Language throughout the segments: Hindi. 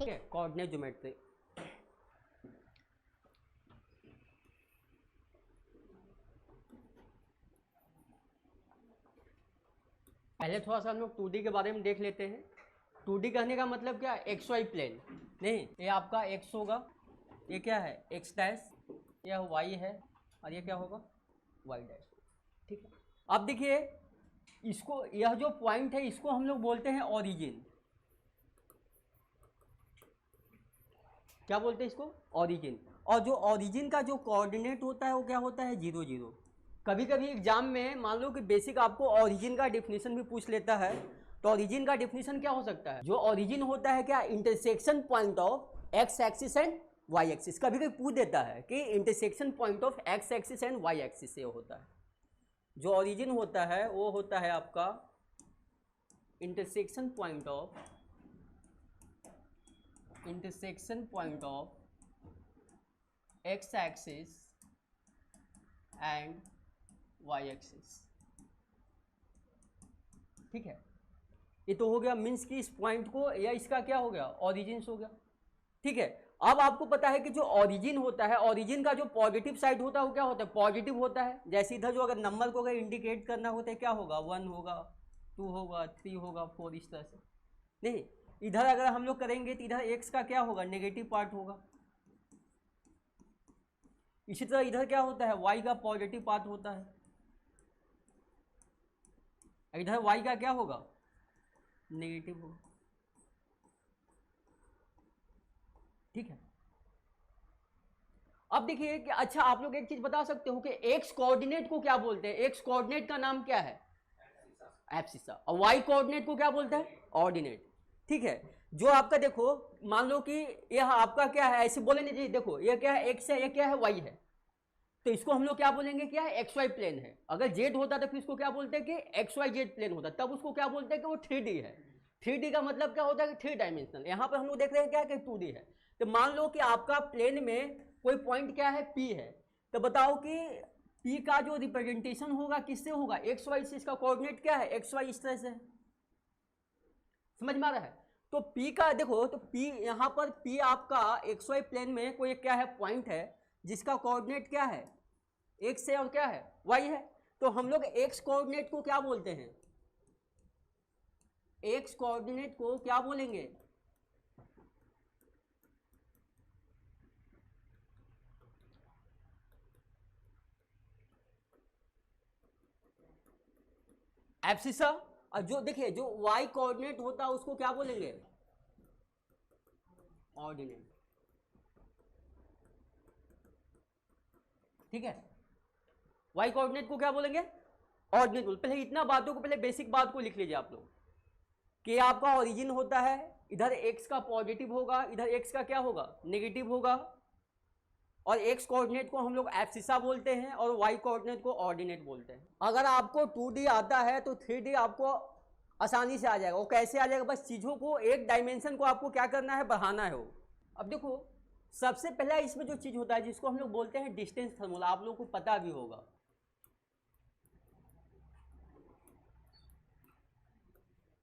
ठीक है, कोऑर्डिनेट ज्योमेट्री। पहले थोड़ा सा हम लोग 2D के बारे में देख लेते हैं। 2D कहने का मतलब क्या है, एक्स वाई प्लेन नहीं, ये आपका एक्स होगा, ये क्या है एक्स डैश, यह वाई है और ये क्या होगा वाई डैश। ठीक है, अब देखिए इसको, यह जो पॉइंट है इसको हम लोग बोलते हैं ओरिजिन। क्या बोलते हैं इसको, ओरिजिन। और जो ओरिजिन का जो कोऑर्डिनेट होता है वो क्या होता है 0 0। कभी कभी एग्जाम में मान लो कि बेसिक आपको ओरिजिन का डेफिनेशन भी पूछ लेता है, तो ओरिजिन का डेफिनेशन क्या हो सकता है, जो ओरिजिन होता है क्या, intersection point of X axis and Y axis. कभी कभी पूछ देता है कि intersection point of X axis and Y axis से होता है। जो ओरिजिन होता है वो होता है आपका intersection point of X axis and Y axis. ठीक है, ये तो हो गया मीन्स कि इस पॉइंट को या इसका क्या हो गया ओरिजिन हो गया। ठीक है, अब आपको पता है कि जो ओरिजिन होता है, ओरिजिन का जो पॉजिटिव साइड होता है वो क्या होता है पॉजिटिव होता है। जैसे इधर जो अगर नंबर को अगर इंडिकेट करना होता है क्या होगा 1 होगा, 2 होगा, 3 होगा, 4 इस तरह से। नहीं, इधर अगर हम लोग करेंगे तो इधर एक्स का क्या होगा नेगेटिव पार्ट होगा। इसी तरह इधर क्या होता है वाई का पॉजिटिव पार्ट होता है, इधर वाई का क्या होगा नेगेटिव होगा। ठीक है, अब देखिए कि अच्छा आप लोग एक चीज बता सकते हो कि एक्स कोऑर्डिनेट को क्या बोलते हैं, एक्स कोऑर्डिनेट का नाम क्या है एब्सिसा, और वाई कोऑर्डिनेट को क्या बोलते हैं ऑर्डिनेट। ठीक है, जो आपका देखो मान लो कि यह आपका क्या है, ऐसे बोलेंगे जी देखो ये क्या है एक्स है, ये क्या है वाई है, तो इसको हम लोग क्या बोलेंगे क्या है एक्स वाई प्लेन है। अगर जेड होता तो फिर इसको क्या बोलते हैं कि एक्स वाई जेड प्लेन होता, तब उसको क्या बोलते हैं कि वो 3D है। 3D का मतलब क्या होता है कि 3 डायमेंशनल। यहाँ पर हम लोग देख रहे हैं क्या कि 2D है। तो मान लो कि आपका प्लेन में कोई पॉइंट क्या है P है, तो बताओ कि P का जो रिप्रेजेंटेशन होगा किससे होगा एक्स वाई से। इसका कोऑर्डिनेट क्या है एक्स वाई इस तरह से, समझ में आ रहा है। तो P का देखो, तो P यहाँ पर P आपका एक्स वाई प्लेन में कोई क्या है पॉइंट है जिसका कोऑर्डिनेट क्या है एक्स है और क्या है वाई है। तो हम लोग एक्स कोऑर्डिनेट को क्या बोलते हैं, एक्स कोऑर्डिनेट को क्या बोलेंगे एब्सिसा। और जो देखिए जो वाई कोऑर्डिनेट होता है उसको क्या बोलेंगे ऑर्डिनेट। ठीक है, वाई कोऑर्डिनेट को क्या बोलेंगे ऑर्डिनेट बोल। पहले इतना बातों को, पहले बेसिक बात को लिख लीजिए आप लोग कि आपका ओरिजिन होता है, इधर एक्स का पॉजिटिव होगा, इधर एक्स का क्या होगा नेगेटिव होगा, और एक्स कोऑर्डिनेट को हम लोग एब्सिसा बोलते हैं और वाई कोऑर्डिनेट को ऑर्डिनेट बोलते हैं। अगर आपको 2D आता है तो 3D आपको आसानी से आ जाएगा। वो कैसे आ जाएगा, बस चीज़ों को एक डायमेंशन को आपको क्या करना है बढ़ाना है वो। अब देखो सबसे पहला इसमें जो चीज़ होता है जिसको हम लोग बोलते हैं डिस्टेंस फार्मूला, आप लोगों को पता भी होगा।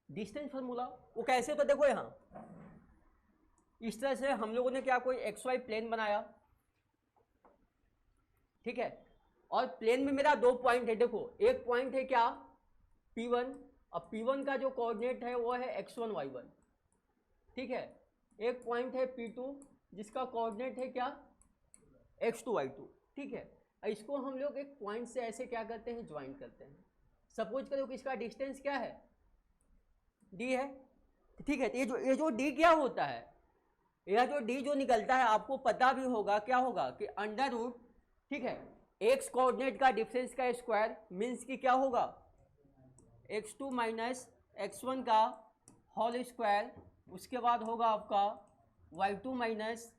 डिस्टेंस फार्मूला वो कैसे, तो देखो यहाँ इस तरह से हम लोगों ने क्या कोई एक्स वाई प्लेन बनाया, ठीक है, और प्लेन में मेरा 2 पॉइंट है। देखो एक पॉइंट है क्या P1, और P1 का जो कोऑर्डिनेट है वो है x1 y1। ठीक है, एक पॉइंट है P2 जिसका कोऑर्डिनेट है क्या x2 y2। ठीक है, इसको हम लोग एक पॉइंट से ऐसे क्या करते हैं ज्वाइन करते हैं। सपोज करो कि इसका डिस्टेंस क्या है d है। ठीक है, तो ये जो d क्या होता है, यह जो d जो निकलता है आपको पता भी होगा क्या होगा कि अंडर रूट, ठीक है, एक्स कोऑर्डिनेट का डिफरेंस का स्क्वायर मीन्स कि क्या होगा x2 माइनस x1 का होल स्क्वायर, उसके बाद होगा आपका y2 माइनस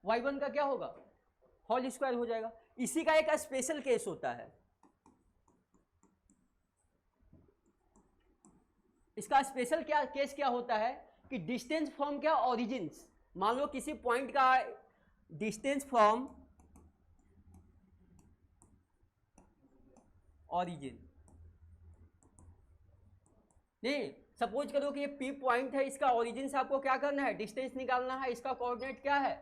y1 का क्या होगा होल स्क्वायर हो जाएगा। इसी का एक स्पेशल केस होता है, इसका स्पेशल क्या केस क्या होता है कि डिस्टेंस फ्रॉम क्या ओरिजिन्स, मान लो किसी पॉइंट का डिस्टेंस फ्रॉम ऑरिजिन। नहीं, सपोज करो कि ये पी पॉइंट है, इसका ओरिजिन से आपको क्या करना है, डिस्टेंस निकालना है, इसका कोऑर्डिनेट क्या है,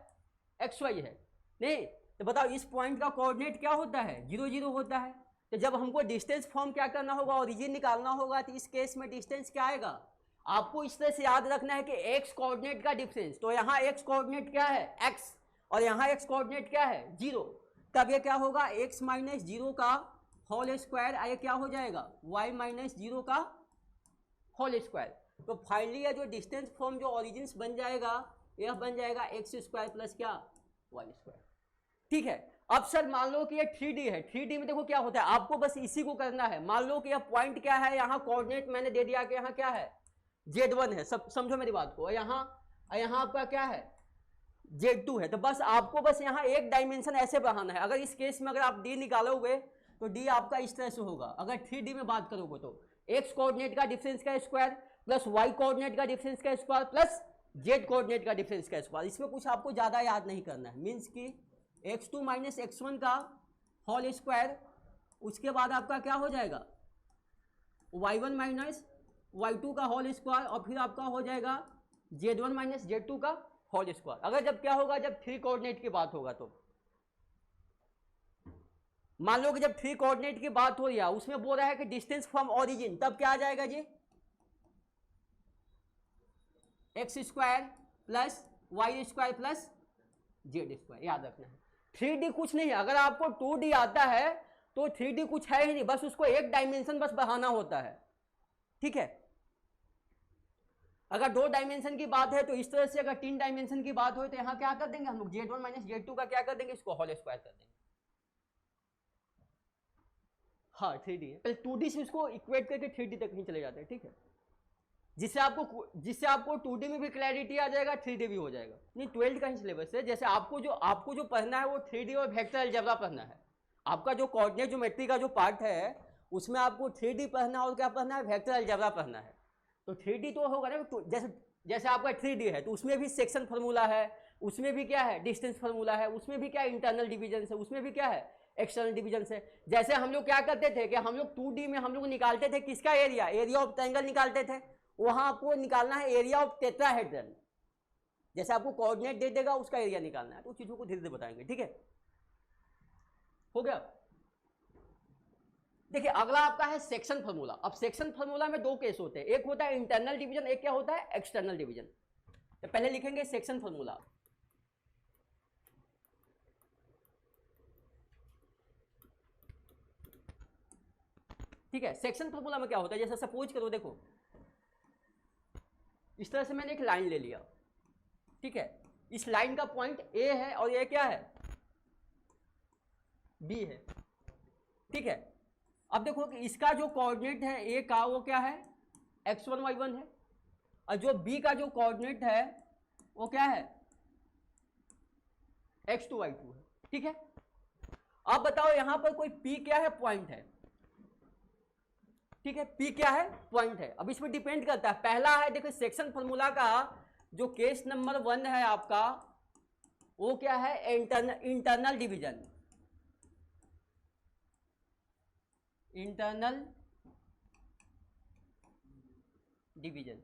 एक्स वाई है। नहीं तो बताओ इस पॉइंट का कोऑर्डिनेट क्या होता है, 0 0 होता है। तो जब हमको डिस्टेंस फॉर्म क्या करना होगा, ओरिजिन निकालना होगा, तो इस केस में डिस्टेंस क्या आएगा, आपको इस तरह से याद रखना है कि एक्स कोऑर्डिनेट का डिफरेंस, तो यहाँ एक्स कोऑर्डिनेट क्या है, एक्स, और यहाँ एक्स कोऑर्डिनेट क्या है, 0। तब ये क्या होगा, एक्स माइनस 0 का होल स्क्वायर, ये क्या हो जाएगा, वाई माइनस 0 का होल स्क्वायर। तो फाइनली ये जो डिस्टेंस फॉर्म जो ओरिजिन बन जाएगा, यह बन जाएगा एक्स स्क्वायर प्लस क्या, वाई स्क्वायर। ठीक है। अब सर मान लो कि ये 3D है, 3D में देखो क्या होता है, आपको बस इसी को करना है। मान लो कि यह पॉइंट क्या है, यहाँ कोऑर्डिनेट मैंने दे दिया कि यहाँ क्या है, Z1 है, सब समझो मेरी बात को, यहाँ आपका क्या है, Z2 है। तो बस आपको बस यहाँ एक डायमेंशन ऐसे बढ़ाना है। अगर इस केस में अगर आप D निकालोगे तो D आपका इस तरह से होगा। अगर 3D में बात करोगे तो एक्स कोऑर्डिनेट का डिफरेंस का स्क्वायर प्लस वाई कोऑर्डिनेट का डिफरेंस का स्क्वायर प्लस जेड कोऑर्डिनेट का डिफरेंस का स्क्वायर। इसमें कुछ आपको ज़्यादा याद नहीं करना है, मीन्स कि x2 माइनस x1 का होल स्क्वायर, उसके बाद आपका क्या हो जाएगा, y1 माइनस y2 का होल स्क्वायर, और फिर आपका हो जाएगा z1 माइनस z2 का होल स्क्वायर। अगर जब क्या होगा, जब 3 कोऑर्डिनेट की बात होगा, तो मान लो कि जब 3 कोऑर्डिनेट की बात हो रही है, उसमें बोल रहा है कि डिस्टेंस फ्रॉम ओरिजिन, तब क्या आ जाएगा जी, x square plus y square plus z square. याद रखना है 3D कुछ नहीं है। अगर आपको 2D आता है तो 3D कुछ है ही नहीं, बस उसको एक डायमेंशन बस बढ़ाना होता है। ठीक है। अगर 2 डायमेंशन की बात है तो इस तरह से, अगर 3 डायमेंशन की बात हो तो यहाँ क्या कर देंगे हम लोग, Z1 माइनस Z2 का क्या कर देंगे, इसको होल स्क्वायर कर देंगे। हाँ 3D है, पहले 2D से उसको इक्वेट करके 3D तक ही चले जाते हैं। ठीक है, जिससे आपको 2D में भी क्लैरिटी आ जाएगा, 3D भी हो जाएगा। नहीं 12th का ही सिलेबस है। जैसे आपको जो पढ़ना है वो 3D और वेक्टर अलजेब्रा पढ़ना है। आपका जो कोऑर्डिनेट ज्योमेट्री का जो पार्ट है उसमें आपको 3D पढ़ना और क्या पढ़ना है, वेक्टर अलजेब्रा पढ़ना है। तो 3D तो होगा ना, तो जैसे आपका 3D है तो उसमें भी सेक्शन फार्मूला है, उसमें भी क्या है, डिस्टेंस फार्मूला है, उसमें भी क्या इंटरनल डिवीजन है, उसमें भी क्या है, एक्सटर्नल डिवीजन है। जैसे हम लोग क्या करते थे कि हम लोग 2D में हम लोग निकालते थे किसका एरिया ऑफ ट्रायंगल निकालते थे, वहां आपको निकालना है एरिया ऑफ टेट्राहेड्रन। जैसे आपको कोऑर्डिनेट दे देगा उसका एरिया निकालना है, तो चीजों को धीरे धीरे बताएंगे। ठीक है, हो गया। देखिए अगला आपका है सेक्शन फार्मूला। अब सेक्शन फार्मूला में 2 केस होते हैं, एक होता है इंटरनल डिवीजन, एक क्या होता है, एक्सटर्नल डिवीजन। तो पहले लिखेंगे सेक्शन फार्मूला। ठीक है, सेक्शन फार्मूला में क्या होता है, जैसे सपोज करो, देखो इस तरह से मैंने एक लाइन ले लिया। ठीक है, इस लाइन का पॉइंट A है और ये क्या है, B है। ठीक है, अब देखो कि इसका जो कोऑर्डिनेट है A का वो क्या है, x1 y1 है, और जो B का जो कोऑर्डिनेट है वो क्या है, x2 y2 है। ठीक है, अब बताओ यहां पर कोई P क्या है, पॉइंट है। ठीक है, P क्या है, पॉइंट है। अब इसमें डिपेंड करता है, पहला है देखो सेक्शन फार्मूला का जो केस नंबर 1 है आपका, वो क्या है, इंटरनल डिवीजन। Internal division.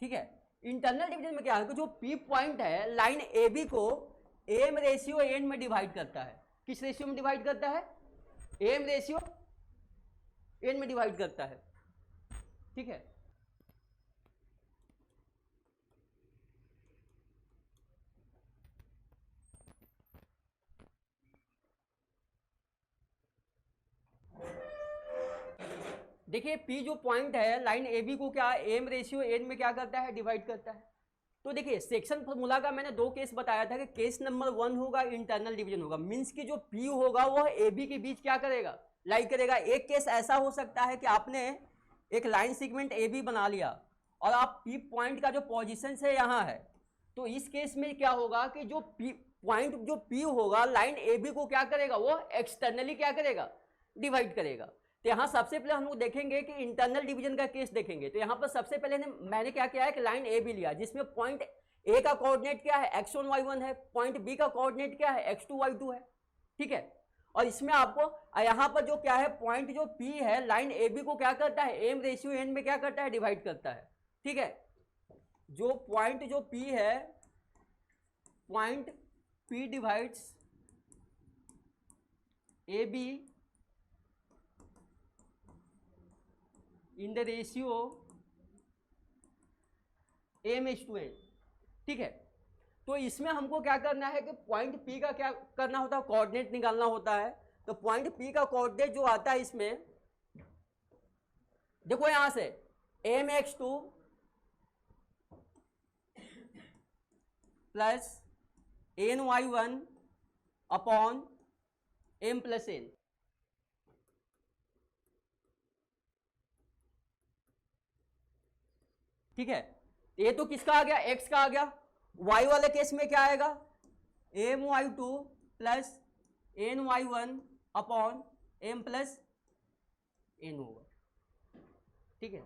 ठीक है, इंटरनल डिवीजन में क्या है कि जो P पॉइंट है लाइन AB को एम रेशियो एन में डिवाइड करता है। किस रेशियो में डिवाइड करता है, एम रेशियो एन में डिवाइड करता है। ठीक है, देखिए P जो पॉइंट है लाइन AB को क्या एम रेशियो एन में क्या करता है, डिवाइड करता है। तो देखिए सेक्शन फार्मूला का मैंने 2 केस बताया था कि केस नंबर 1 होगा इंटरनल डिवीजन होगा, मींस कि जो P होगा वो AB के बीच क्या करेगा, लाई करेगा। एक केस ऐसा हो सकता है कि आपने एक लाइन सेगमेंट AB बना लिया और आप P पॉइंट का जो पोजीशन है यहाँ है, तो इस केस में क्या होगा कि जो P पॉइंट जो P होगा लाइन AB को क्या करेगा, वो एक्सटर्नली क्या करेगा, डिवाइड करेगा। तो यहाँ सबसे पहले हम लोग देखेंगे कि इंटरनल डिवीजन का केस देखेंगे। तो यहाँ पर सबसे पहले मैंने क्या किया है कि लाइन AB लिया जिसमें पॉइंट ए का कोऑर्डिनेट क्या है, x1 y1 है, पॉइंट बी का कोऑर्डिनेट क्या है, x2 y2 है, ठीक है। और इसमें आपको यहाँ पर जो क्या है, पॉइंट जो P है, लाइन ए बी को क्या करता है, m/n में क्या करता है, डिवाइड करता है, ठीक है। जो पॉइंट जो P है, point P divides A be in the ratio m/n, ठीक है। तो इसमें हमको क्या करना है कि पॉइंट P का क्या करना होता है, कोऑर्डिनेट निकालना होता है। तो पॉइंट P का कोऑर्डिनेट जो आता है इसमें, देखो यहां से mx2 plus ny1 upon m+n, ठीक है। ये तो किसका आ गया, x का आ गया। y वाले केस में क्या आएगा, my2 plus ny1 upon m+n होगा, ठीक है।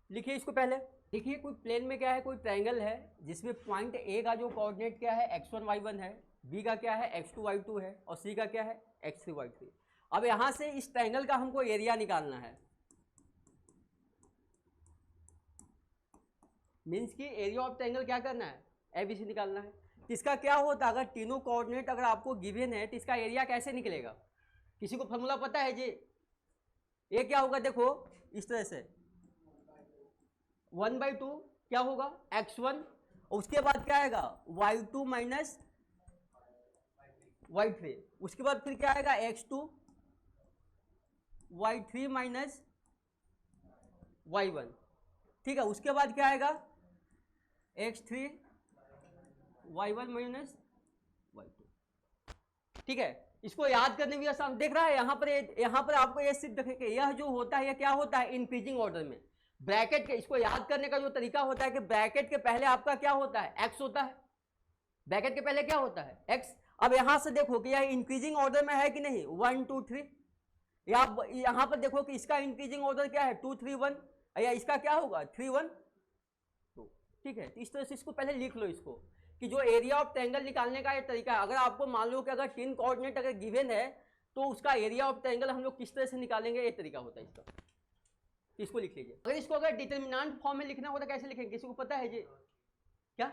लिखिए इसको पहले। देखिए कोई प्लेन में क्या है, कोई ट्रायंगल है जिसमें पॉइंट ए का जो कोऑर्डिनेट क्या है, x1 y1 है, बी का क्या है, x2 y2 है, और सी का क्या है, x3 y3। अब यहां से इस ट्रायंगल का हमको एरिया निकालना है, मीन्स की एरिया ऑफ ट्रायंगल क्या करना है, एबीसी निकालना है। इसका क्या होता है, अगर तीनों कोऑर्डिनेट अगर आपको गिवन है तो इसका एरिया कैसे निकलेगा, किसी को फॉर्मूला पता है जी। ये क्या होगा, देखो इस तरह से 1/2 क्या होगा, x1, और उसके बाद क्या आएगा y2 माइनस y3, उसके बाद फिर क्या आएगा x2 y3 माइनस y1, ठीक है। उसके बाद क्या आएगा x3 y1 माइनस y2, ठीक है। इसको याद करने भी आसान, देख रहा है यहाँ पर आपको ये सिर्फ देखेंगे, यह जो होता है यह क्या होता है, इंक्रीजिंग ऑर्डर में। ब्रैकेट के, इसको याद करने का जो तरीका होता है कि ब्रैकेट के पहले आपका क्या होता है, x होता है, ब्रैकेट के पहले क्या होता है, x। अब यहां से देखो कि यह इंक्रीजिंग ऑर्डर में है कि नहीं, 1 2 3, या यहां पर देखो कि इसका इंक्रीजिंग ऑर्डर क्या है, 2 3 1, या इसका क्या होगा 3 1 2, ठीक है। तो इस तरह से इसको पहले लिख लो, इसको कि जो एरिया ऑफ ट्रायंगल निकालने का ये तरीका है। अगर आपको मान लो कि अगर 3 कोऑर्डिनेट अगर गिवन है तो उसका एरिया ऑफ ट्रायंगल हम लोग किस तरह से निकालेंगे, ये तरीका होता है इसका। इसको लिख लीजिए। अगर इसको अगर डिटरमिनेंट फॉर्म में लिखना होता कैसे लिखेंगे, किसी को पता है जी, क्या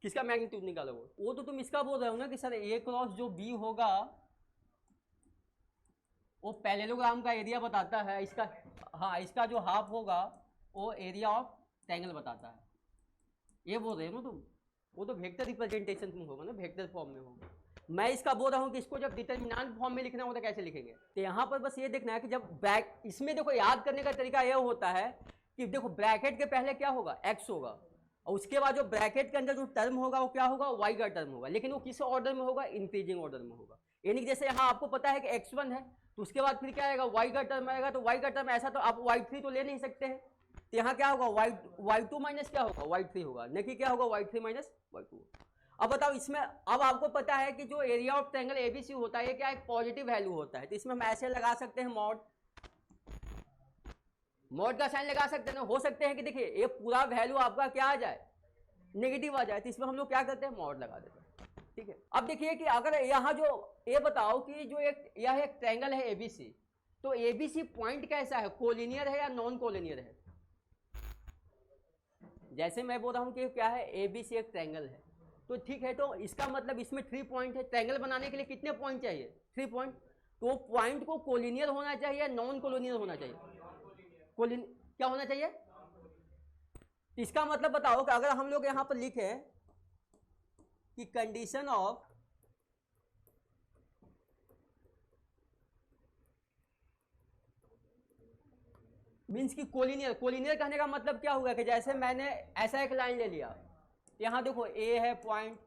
किसका मैग्नीट्यूड निकालोगे, वो तो तुम इसका बोल रहे हो ना कि सर ए क्रॉस जो बी होगा वो पैरेललोग्राम का एरिया बताता है, इसका हाँ इसका जो हाफ होगा वो एरिया ऑफ ट्रायंगल बताता है, ये बोल रहे हो ना तुम। वो तो वेक्टर रिप्रेजेंटेशन में होगा ना, वेक्टर फॉर्म में होगा। मैं इसका बोल रहा हूँ कि इसको जब डिटरमिनेंट फॉर्म में लिखना होता है कैसे लिखेंगे। तो यहाँ पर बस ये देखना है कि जब इसमें देखो याद करने का तरीका यह होता है कि देखो ब्रैकेट के पहले क्या होगा, x होगा, और उसके बाद जो ब्रैकेट के अंदर जो टर्म होगा वो क्या होगा, y का टर्म होगा, लेकिन वो किस ऑर्डर में होगा, इंक्रीजिंग ऑर्डर में होगा। यानी कि जैसे यहाँ आपको पता है कि x1 है तो उसके बाद फिर क्या आएगा, y का टर्म आएगा, तो y का टर्म ऐसा तो आप y3 तो ले नहीं सकते हैं, तो यहाँ क्या होगा y2 माइनस क्या होगा, y3 होगा, न कि क्या होगा y3 माइनस y2। अब बताओ इसमें, अब आपको पता है कि जो एरिया ऑफ ट्रायंगल एबीसी होता है ये क्या एक पॉजिटिव वैल्यू होता है, तो इसमें हम ऐसे लगा सकते हैं मॉड का साइन लगा सकते हैं ना। हो सकते हैं कि देखिए ये पूरा वैल्यू आपका क्या आ जाए, नेगेटिव आ जाए, तो इसमें हम लोग क्या करते हैं, मॉड लगा देते हैं, ठीक है। अब देखिए कि अगर यहाँ जो ये बताओ कि जो यह एक ट्रायंगल है एबीसी, तो एबीसी पॉइंट कैसा है, कोलिनियर है या नॉन कोलिनियर है। जैसे मैं बोल रहा हूँ कि क्या है, एबीसी एक ट्रायंगल है, तो ठीक है, तो इसका मतलब इसमें 3 पॉइंट है। ट्रायंगल बनाने के लिए कितने पॉइंट चाहिए, 3 पॉइंट। तो पॉइंट को कोलिनियर होना चाहिए, नॉन कोलिनियर होना चाहिए, क्या होना चाहिए। इसका मतलब बताओ कि अगर हम लोग यहां पर लिखे कि कंडीशन ऑफ मीन्स की कोलिनियर, कोलिनियर कहने का मतलब क्या होगा कि जैसे मैंने ऐसा एक लाइन ले लिया, यहाँ देखो ए है पॉइंट,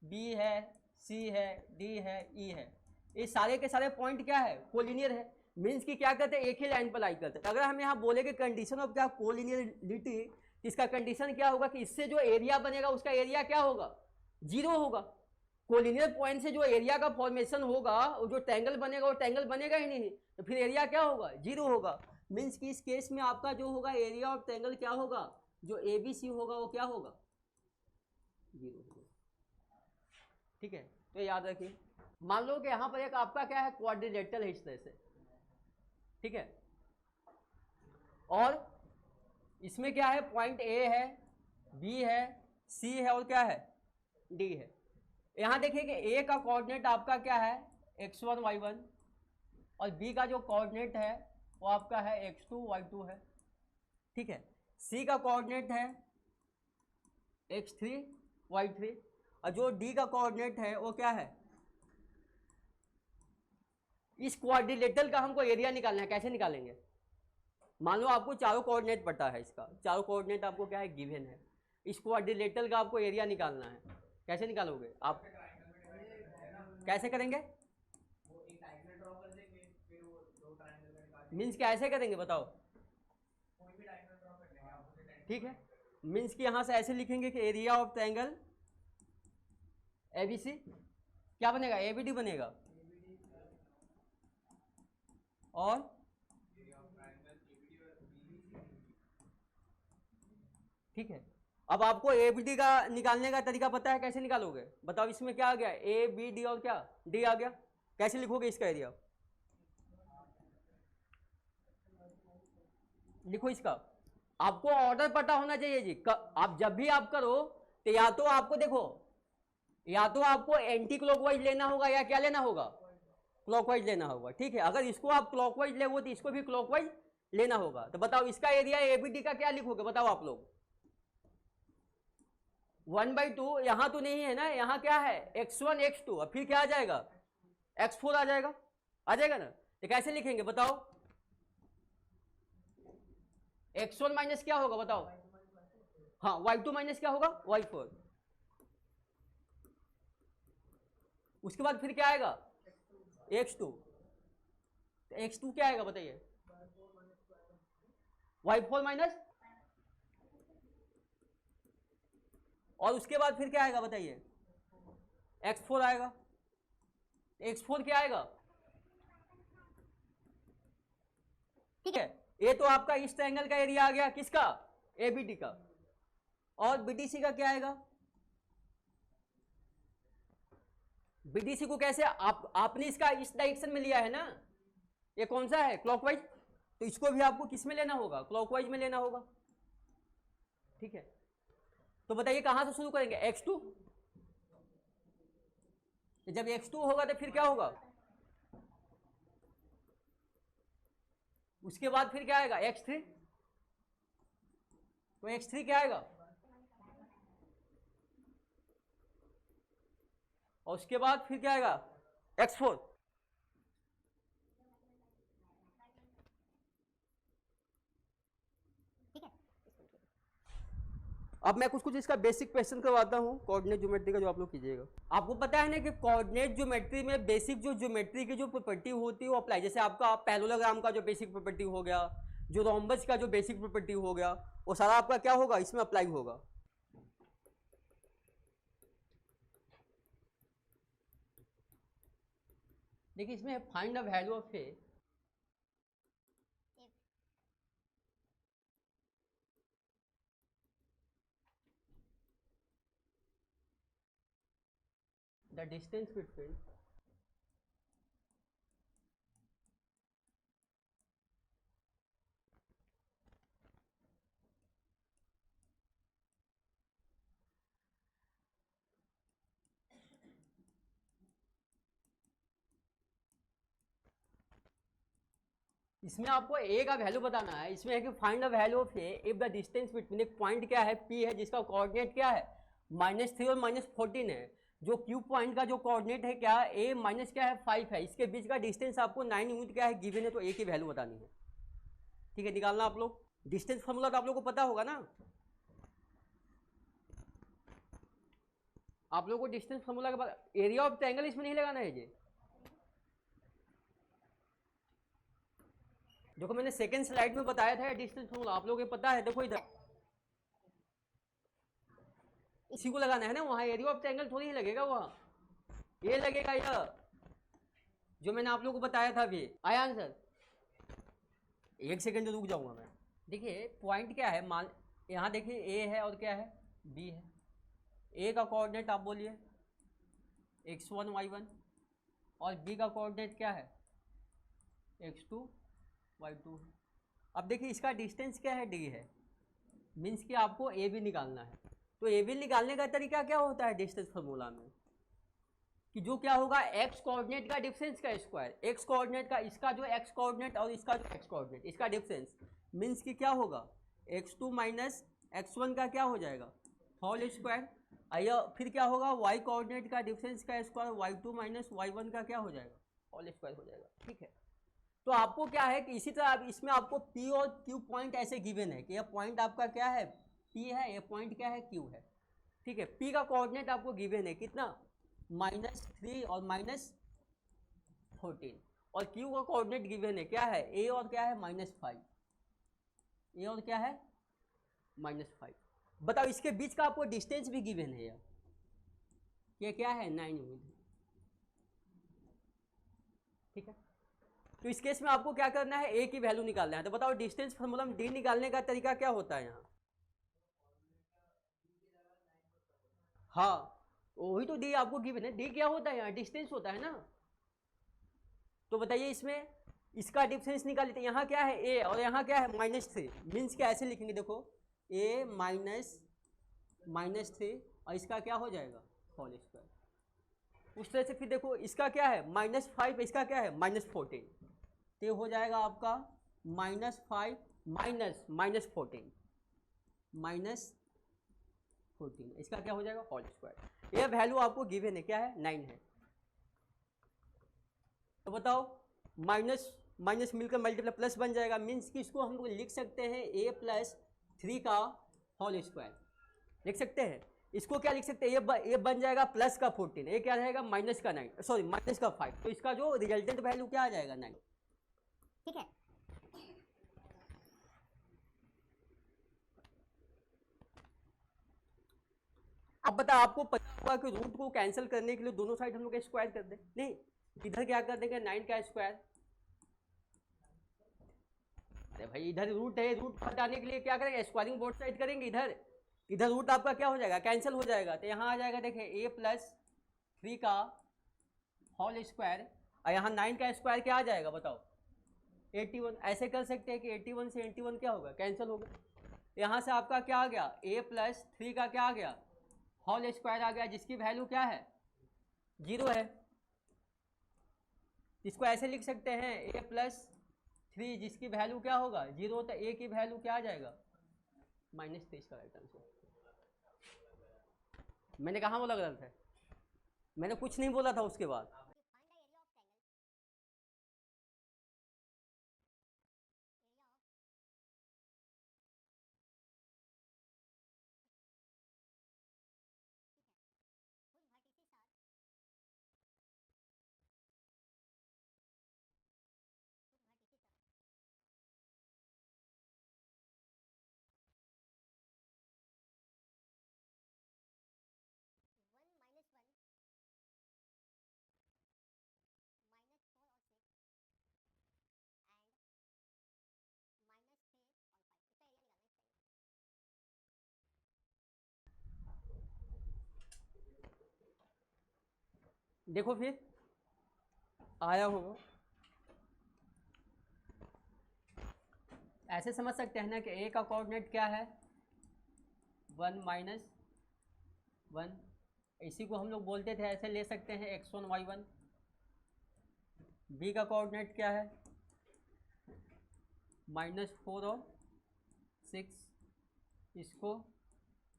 बी है, सी है, डी है, ई है, ये सारे के सारे पॉइंट क्या है, कोलिनियर है। मीन्स की क्या करते हैं, एक ही लाइन पर लाई करते हैं। अगर हम यहाँ बोले कि कंडीशन ऑफ क्या कोलिनियरिटी, इसका कंडीशन क्या होगा कि इससे जो एरिया बनेगा उसका एरिया क्या होगा, 0 होगा। कोलिनियर पॉइंट से जो एरिया का फॉर्मेशन होगा, जो ट्रायंगल बनेगा वो ट्रायंगल बनेगा ही नहीं, तो फिर एरिया क्या होगा, 0 होगा। मीन्स कि इस केस में आपका जो होगा एरिया ऑफ ट्रायंगल क्या होगा, जो ABC होगा वो क्या होगा, 0 होगा। ठीक है, तो याद रखिए। मान लो कि यहाँ पर एक आपका क्या है क्वाड्रिलेटरल है इस तरह से, ठीक है, और इसमें क्या है पॉइंट A है, B है, C है और क्या है D है। यहाँ देखिए कि A का कोऑर्डिनेट आपका क्या है x1 y1 और B का जो कोऑर्डिनेट है वो आपका है x2 y2 है। ठीक है, C का कोऑर्डिनेट है x3 y3 और जो D का कोऑर्डिनेट है वो क्या है। इस क्वाड्रिलेटरल का हमको एरिया निकालना है, कैसे निकालेंगे। मान लो आपको चारों कोऑर्डिनेट पता है, इसका चारों कोऑर्डिनेट आपको क्या है गिवन है, इस क्वाड्रिलेटरल का आपको एरिया निकालना है, कैसे निकालोगे आप, कैसे करेंगे, मीन्स कैसे करेंगे बताओ। ठीक है, मीन्स कि यहाँ से ऐसे लिखेंगे कि एरिया ऑफ ट्रायंगल ABC क्या बनेगा, ABD बनेगा, और ठीक है। अब आपको ABD का निकालने का तरीका पता है, कैसे निकालोगे बताओ। इसमें क्या आ गया ABD और क्या D आ गया, कैसे लिखोगे इसका एरिया, लिखो इसका। आपको ऑर्डर पता होना चाहिए जी, आप जब भी आप करो तो या तो आपको देखो, या तो आपको एंटी क्लॉकवाइज लेना होगा या क्या लेना होगा, क्लॉकवाइज लेना होगा। ठीक है, अगर इसको आप क्लॉकवाइज ले तो इसको भी क्लॉकवाइज लेना होगा। तो बताओ इसका एरिया ABD का क्या लिखोगे बताओ आप लोग। 1/2 यहाँ तो नहीं है ना, यहाँ क्या है x1 x2 और फिर क्या आ जाएगा x4 आ जाएगा, आ जाएगा ना। तो कैसे लिखेंगे बताओ, x1 माइनस क्या होगा बताओ, हाँ y2 माइनस क्या होगा y4, उसके बाद फिर क्या आएगा x2, तो x2 क्या आएगा बताइए, y4 माइनस, और उसके बाद फिर क्या आएगा बताइए x4 आएगा, x4 क्या आएगा। ठीक है, ये तो आपका इस ट्रायंगल का एरिया आ गया, किसका ABD का, और BDC का क्या आएगा। BDC को कैसे आपने इसका इस डायरेक्शन में लिया है ना, ये कौन सा है क्लॉकवाइज, तो इसको भी आपको किस में लेना होगा, क्लॉकवाइज में लेना होगा। ठीक है, तो बताइए कहां से शुरू करेंगे x2, जब x2 होगा तो फिर क्या होगा, उसके बाद फिर क्या आएगा x3, तो x3 क्या आएगा, और उसके बाद फिर क्या आएगा x4। अब मैं कुछ इसका बेसिक क्वेश्चन करवाता हूँ कोऑर्डिनेट ज्योमेट्री का, जो आप लोग कीजिएगा। आपको पता है ना कि कोऑर्डिनेट ज्योमेट्री में बेसिक जो ज्योमेट्री की जो प्रॉपर्टी होती है वो अप्लाई, जैसे आपका पैरेललोग्राम का जो बेसिक प्रॉपर्टी हो गया, जो रोम्बस का जो बेसिक प्रॉपर्टी हो गया, वो सारा आपका क्या होगा इसमें अप्लाई होगा। देखिए इसमें find the value of A, the distance between इसमें आपको ए का वैल्यू बताना है। इसमें है कि find the value of A if the distance between, एक पॉइंट क्या है P है जिसका कोऑर्डिनेट क्या है -3 और -14 है, जो Q पॉइंट का जो कोऑर्डिनेट है क्या A माइनस क्या है 5 है, इसके बीच का डिस्टेंस आपको 9 यूनिट क्या है गिवन है, तो A की वैल्यू बतानी है। ठीक है, निकालना आप लोग। डिस्टेंस फॉर्मूला तो आप लोग को पता होगा ना, आप लोग को डिस्टेंस फॉर्मूला के बाद एरिया ऑफ ट्रायंगल इसमें नहीं लगाना है जी। देखो मैंने सेकंड स्लाइड में बताया था डिस्टेंस फॉर्मूला, आप लोगों को पता है। देखो इधर इसी को लगाना है ना, वहां एरिया ऑफ ट्रायंगल थोड़ी ही लगेगा, वहां ये लगेगा यह जो मैंने आप लोगों को बताया था अभी। आया आंसर, एक सेकंड रुक जाऊंगा मैं। देखिए पॉइंट क्या है, मान यहाँ देखिए ए है और क्या है बी है। ए का कोऑर्डिनेट आप बोलिए x1 y1 और बी का कोऑर्डिनेट क्या है x2 y2 है। अब देखिए इसका डिस्टेंस क्या है, डी है, मीन्स कि आपको ए बी निकालना है। तो ए बी निकालने का तरीका क्या होता है डिस्टेंस फार्मूला में, कि जो क्या होगा एक्स कोऑर्डिनेट का डिफरेंस का स्क्वायर, एक्स कोऑर्डिनेट का इसका जो एक्स कोऑर्डिनेट और इसका जो एक्स कोऑर्डिनेट इसका डिफरेंस, मीन्स कि क्या होगा x2 माइनस x1 का क्या हो जाएगा होल स्क्वायर। या फिर क्या होगा y कोऑर्डिनेट का डिफरेंस का स्क्वायर y2 माइनस y1 का क्या हो जाएगा होल स्क्वायर हो जाएगा। ठीक है, तो आपको क्या है कि इसी तरह अब इसमें आपको p और q पॉइंट ऐसे गिवन है कि यह पॉइंट आपका क्या है p है, यह पॉइंट क्या है q है। ठीक है, p का कोऑर्डिनेट आपको गिवन है कितना -3 और -14 और q का कोऑर्डिनेट गिवन है क्या है a और क्या है -5, a और क्या है -5। बताओ इसके बीच का आपको डिस्टेंस भी गिवन है यार, ये क्या है 9 यूनिट। ठीक है, तो इस केस में आपको क्या करना है a की वैल्यू निकालना है। तो बताओ डिस्टेंस फार्मूला में d निकालने का तरीका क्या होता है यहाँ। हाँ वही तो d आपको गिवन है, d क्या होता है यहाँ डिस्टेंस होता है ना। तो बताइए इसमें इसका डिफरेंस निकाल लेते हैं। यहाँ क्या है a और यहाँ क्या है -3, मीन्स क्या ऐसे लिखेंगे देखो a -3 और इसका क्या हो जाएगा होल स्क्वायर। उस तरह से फिर देखो इसका क्या है -5, इसका क्या है -14, तो हो जाएगा आपका -5 -14 इसका क्या हो जाएगा होल स्क्वायर। यह वैल्यू आपको गिवन है क्या है 9 है। तो बताओ माइनस माइनस मिलकर मल्टीप्लाई प्लस बन जाएगा, मीन्स कि इसको हम लोग लिख सकते हैं a+3 का होल स्क्वायर लिख सकते हैं। इसको क्या लिख सकते हैं ये बन जाएगा प्लस का 14, ये क्या रहेगा माइनस का 9 सॉरी माइनस का 5, तो इसका जो रिजल्टेंट वैल्यू क्या आ जाएगा 9। ठीक है, अब बता आपको पता होगा कि रूट को कैंसिल करने के लिए दोनों साइड हम लोग स्क्वायर कर दें, नहीं इधर क्या कर देंगे 9 का स्क्वायर। अरे भाई इधर रूट है, रूट हटाने के लिए क्या करेंगे स्क्वायरिंग बोथ साइड करेंगे, इधर रूट आपका क्या हो जाएगा कैंसिल हो जाएगा। तो यहाँ आ जाएगा देखिए a+3 का होल स्क्वायर और यहाँ 9 का स्क्वायर क्या आ जाएगा बताओ 81। ऐसे कर सकते हैं कि 81 से 81 क्या होगा कैंसिल होगा। यहाँ से आपका क्या आ गया a+3 का क्या आ गया होल स्क्वायर आ गया, जिसकी वैल्यू क्या है 0 है। इसको ऐसे लिख सकते हैं a+3 जिसकी वैल्यू क्या होगा 0, तो a की वैल्यू क्या आ जाएगा -23 का राइट आंसर। मैंने कहाँ बोला गलत है, मैंने कुछ नहीं बोला था उसके बाद। देखो फिर आया होगा, ऐसे समझ सकते हैं ना कि a का कोऑर्डिनेट क्या है 1 - 1, इसी को हम लोग बोलते थे, ऐसे ले सकते हैं x1 y1। b का कोऑर्डिनेट क्या है -4 और 6, इसको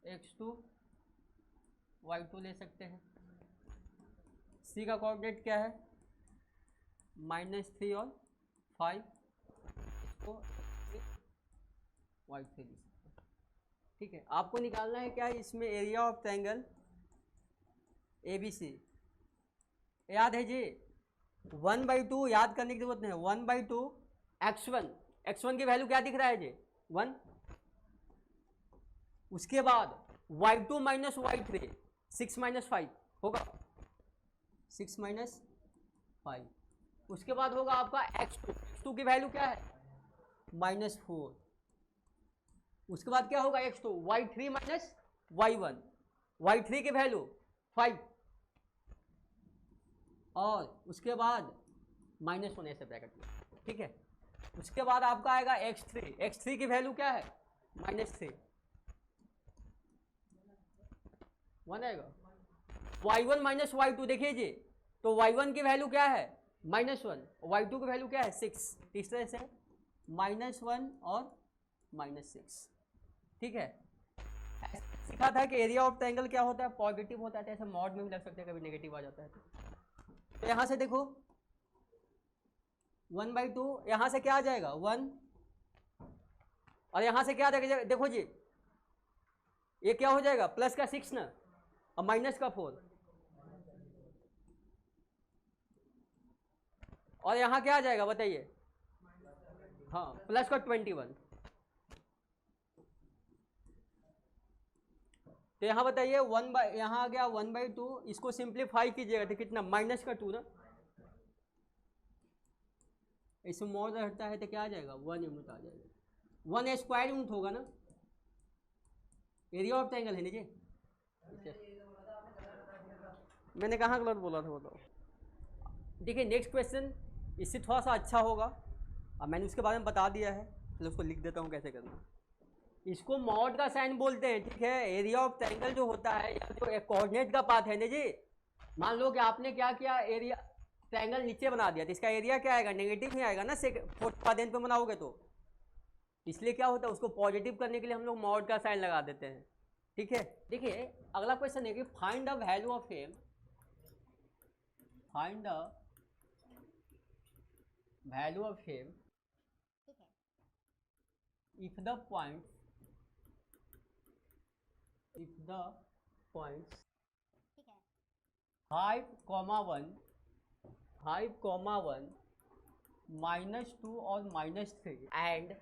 x2 y2 ले सकते हैं। c का कोऑर्डिनेट क्या है -3 और 5, इसको y3 ले सकते हैं। ठीक है, आपको निकालना है क्या इसमें एरिया ऑफ ट्रायंगल ABC। याद है जी 1/2 याद करने की जरूरत नहीं है, 1/2 x1 की वैल्यू क्या दिख रहा है जी 1। उसके बाद y2 - y3 6 - 5 होगा 6 - 5। उसके बाद होगा आपका x2 की वैल्यू क्या है -4। उसके बाद क्या होगा x2 y3 minus y1, y3 की वैल्यू 5 और उसके बाद -1 ऐसे ब्रैकेट में, ठीक है। उसके बाद आपका आएगा x3 की वैल्यू क्या है -3, 1 आएगा। y1 माइनस y2 देखिए जी, तो y1 की वैल्यू क्या है -1, y2 की वैल्यू क्या है 6, इस तरह से -1 और -6, ठीक है। सीखा था कि एरिया ऑफ ट्रायंगल क्या होता है, पॉजिटिव होता है, ऐसे मॉड में भी लग सकते हैं, कभी नेगेटिव आ जाता है। तो यहाँ से देखो 1/2, यहाँ से क्या आ जाएगा 1, और यहाँ से क्या आ जाएगा, देखो जी ये क्या हो जाएगा प्लस का 6 ना और माइनस का 4, और यहाँ क्या आ जाएगा बताइए, हाँ प्लस का 21। तो यहाँ बताइए यहाँ आ गया 1/2, इसको सिंप्लीफाई कीजिएगा तो कितना माइनस का 2 ना, इसमें मोड हटता है तो क्या आ जाएगा 1 यूनिट आ जाएगा, 1 स्क्वायर यूनिट होगा ना, एरिया ऑफ ट्रायंगल है नीचे। मैंने कहाँ गलत बोला था बताओ। देखिए नेक्स्ट क्वेश्चन इससे थोड़ा सा अच्छा होगा, अब मैंने उसके बारे में बता दिया है, चलो उसको लिख देता हूँ कैसे करना। इसको मॉड का साइन बोलते हैं, ठीक है। एरिया ऑफ ट्रायंगल जो होता है या जो कोऑर्डिनेट का पाथ है ना जी, मान लो कि आपने क्या किया, एरिया ट्रायंगल नीचे बना दिया तो इसका एरिया क्या आएगा नेगेटिव ही आएगा ना, फोर्थ क्वाड्रेंट पे बनाओगे तो, इसलिए क्या होता है उसको पॉजिटिव करने के लिए हम लोग मॉड का साइन लगा देते हैं, ठीक है। देखिए अगला क्वेश्चन है कि find the value of M, find the value of M if the points 5,1 -2 और -3 and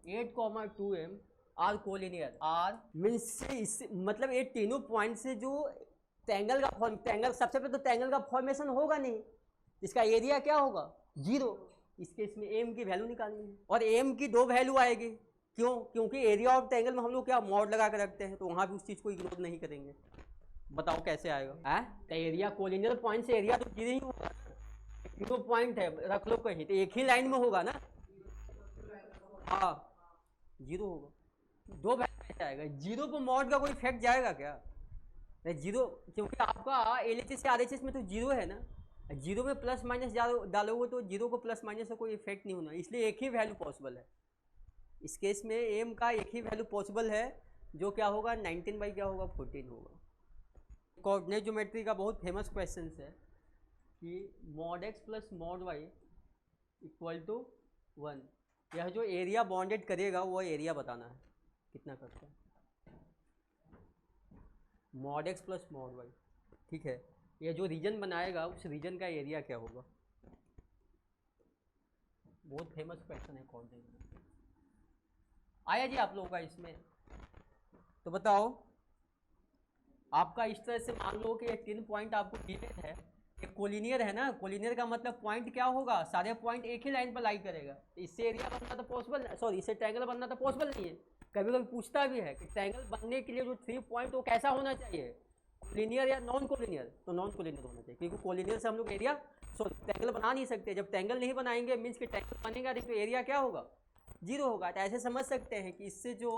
8,2m are collinear, are means मतलब ये तीनों पॉइंट से जो ट्रायंगल का ट्रायंगल, सबसे पहले तो ट्रायंगल का फॉर्मेशन होगा नहीं, इसका एरिया क्या होगा 0, इस केस में एम की वैल्यू निकालनी है, और एम की 2 वैल्यू आएगी, क्यों, क्योंकि एरिया ऑफ ट्रायंगल में हम लोग क्या मॉड लगा कर रखते हैं, तो वहाँ भी उस चीज़ को इग्नोर नहीं करेंगे। बताओ कैसे आएगा, तो एरिया कोलिनियर पॉइंट से एरिया तो 0 ही होगा, 2 पॉइंट है रख लो कहीं तो एक ही लाइन में होगा ना, हाँ 0 होगा, 2 वैल्यू कैसे आएगा, 0 पर मॉड का कोई इफेक्ट जाएगा क्या, 0, क्योंकि आपका LHS से RHS में तो 0 है ना, 0 में प्लस माइनस डालोगे तो 0 को प्लस माइनस से कोई इफेक्ट नहीं होना, इसलिए एक ही वैल्यू पॉसिबल है। इस केस में एम का एक ही वैल्यू पॉसिबल है, जो क्या होगा 19 बाई क्या होगा 14 होगा। कोऑर्डिनेट ज्योमेट्री का बहुत फेमस क्वेश्चन है कि mod x plus mod y equal to 1, यह जो एरिया बॉन्डेड करेगा वो एरिया बताना है कितना करता है, mod x plus mod y, ठीक है। यह जो रीजन बनाएगा उस रीजन का एरिया क्या होगा, बहुत फेमस क्वेश्चन है कोऑर्डिनेट। आया जी आप लोगों का इसमें, तो बताओ आपका इस तरह से मान लो कि ये 3 पॉइंट आपको दिए है, एक कोलिनियर है ना, कोलिनियर का मतलब पॉइंट क्या होगा, सारे पॉइंट एक ही लाइन पर लाई करेगा, इससे एरिया बनना तो पॉसिबल, सॉरी इससे ट्रायंगल बनना तो पॉसिबल नहीं है। कभी कभी पूछता भी है कि ट्रायंगल बनने के लिए जो 3 पॉइंट वो कैसा होना चाहिए, कोलिनियर या नॉन कोलिनियर, तो नॉन कोलिनियर होना चाहिए, क्योंकि कोलिनियर से हम लोग एरिया सॉरी ट्रायंगल बना नहीं सकते, जब ट्रायंगल नहीं बनाएंगे मीन्स कि ट्रायंगल बनेगा नहीं तो एरिया क्या होगा 0 होगा। तो ऐसे समझ सकते हैं कि इससे जो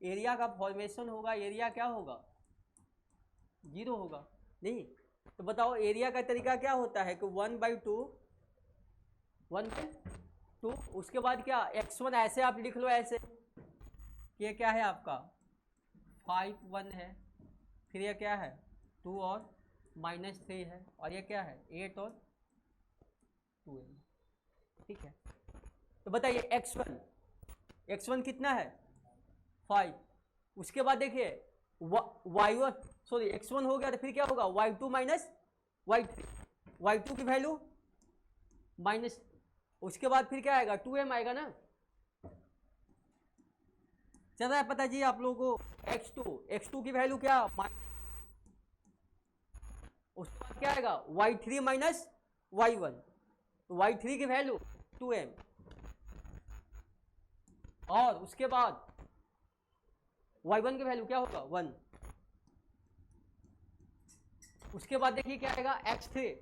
एरिया का फॉर्मेशन होगा एरिया क्या होगा 0 होगा, नहीं तो बताओ एरिया का तरीका क्या होता है कि 1/2, उसके बाद क्या x1 ऐसे आप लिख लो, ऐसे ये क्या है आपका 5,1 है, फिर ये क्या है 2 और -3 है, और ये क्या है 8 और 2 है, ठीक है। तो बताइए x1 कितना है 5, उसके बाद देखिए y1 सॉरी x1 हो गया तो फिर क्या होगा y2 माइनस y2 की वैल्यू माइनस, उसके बाद फिर क्या आएगा 2m आएगा ना, चल रहा है पता जी आप लोगों को। x2 की वैल्यू क्या, उसके बाद क्या आएगा y3 माइनस y1, तो y3 की वैल्यू 2m, और उसके बाद y1 की वैल्यू क्या होगा 1, उसके बाद देखिए क्या आएगा x3,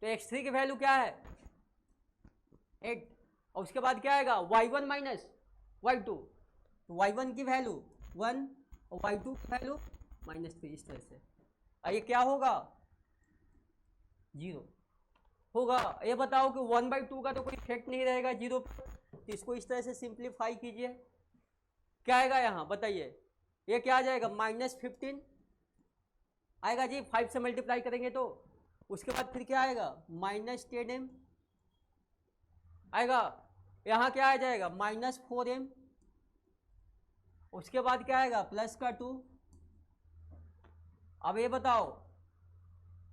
तो x3 की वैल्यू क्या है 8, और उसके बाद क्या आएगा y1 माइनस y2, तो y1 की वैल्यू 1 और y2 की वैल्यू -3, इस तरह से। ये क्या होगा 0 होगा। ये बताओ कि 1/2 का तो कोई इफेक्ट नहीं रहेगा 0 पर, तो इसको इस तरह से सिंप्लीफाई कीजिए, क्या आएगा यहाँ बताइए, ये क्या आ जाएगा -15 आएगा जी, 5 से मल्टीप्लाई करेंगे तो। उसके बाद फिर क्या आएगा -10m आएगा, यहाँ क्या आ जाएगा -4m, उसके बाद क्या आएगा +2। अब ये बताओ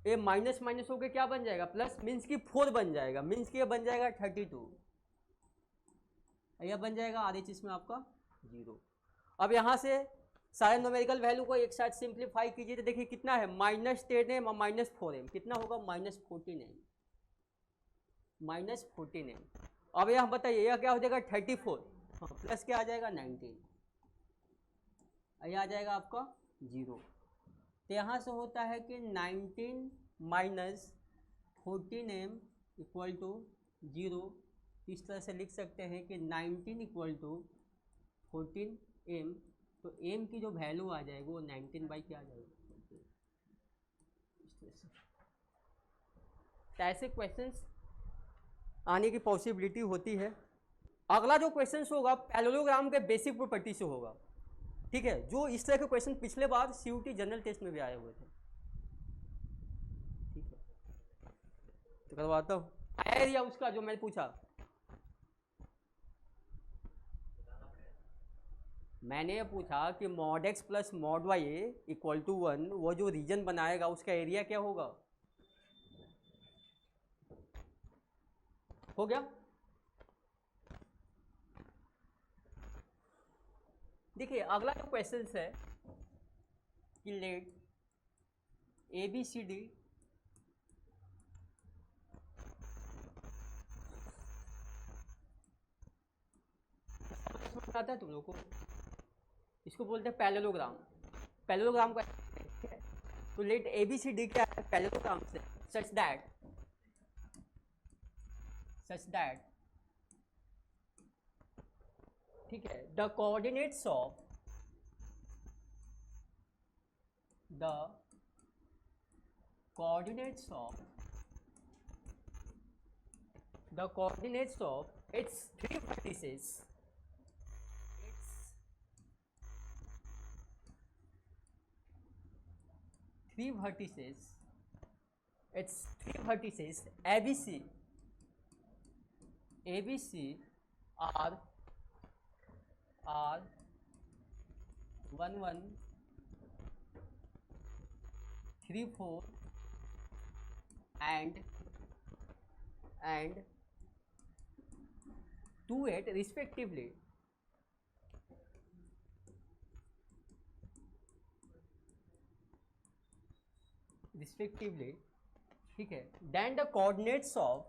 ये माइनस माइनस होके क्या बन जाएगा प्लस, मीन्स की 4 बन जाएगा, मीन्स की ये बन जाएगा 32, यह बन जाएगा RHS में आपका 0। अब यहाँ से सारे न्यूमेरिकल वैल्यू को एक साथ सिंप्लीफाई कीजिए तो देखिए कितना है -10m और -4m, कितना होगा -14m, -14m। अब यहाँ बताइए यह क्या हो जाएगा 34, हाँ प्लस क्या आ जाएगा 19, यह आ जाएगा आपका 0। तो यहाँ से होता है कि 19 माइनस 14m इक्वल टू 0, इस तरह से लिख सकते हैं कि 19 इक्वल टू 14m, तो m की जो वैल्यू आ जाएगी वो 19 बाई क्या आ जाएगा, इस तरह से। तो ऐसे क्वेश्चंस आने की पॉसिबिलिटी होती है। अगला जो क्वेश्चंस होगा पैरेललोग्राम के बेसिक प्रॉपर्टी से होगा, ठीक है, जो इस तरह के क्वेश्चन पिछले बार CUT जनरल टेस्ट में भी आए हुए थे, ठीक है, तो करवाता हूँ एरिया उसका जो मैंने पूछा, मैंने पूछा कि mod x plus mod y equal to 1, वो जो रीजन बनाएगा उसका एरिया क्या होगा, हो गया। देखिए अगला जो क्वेश्चन है कि लेट ABCD आता है तुम लोग को, इसको बोलते हैं पैरेललोग्राम, पैरेललोग्राम का, तो लेट ABCD क्या है पैरेललोग्राम से, सच दैट ठीक है the coordinates of its three vertices, ABC are 1 1 3 4 and 2 8 respectively, ठीक है, then the coordinates of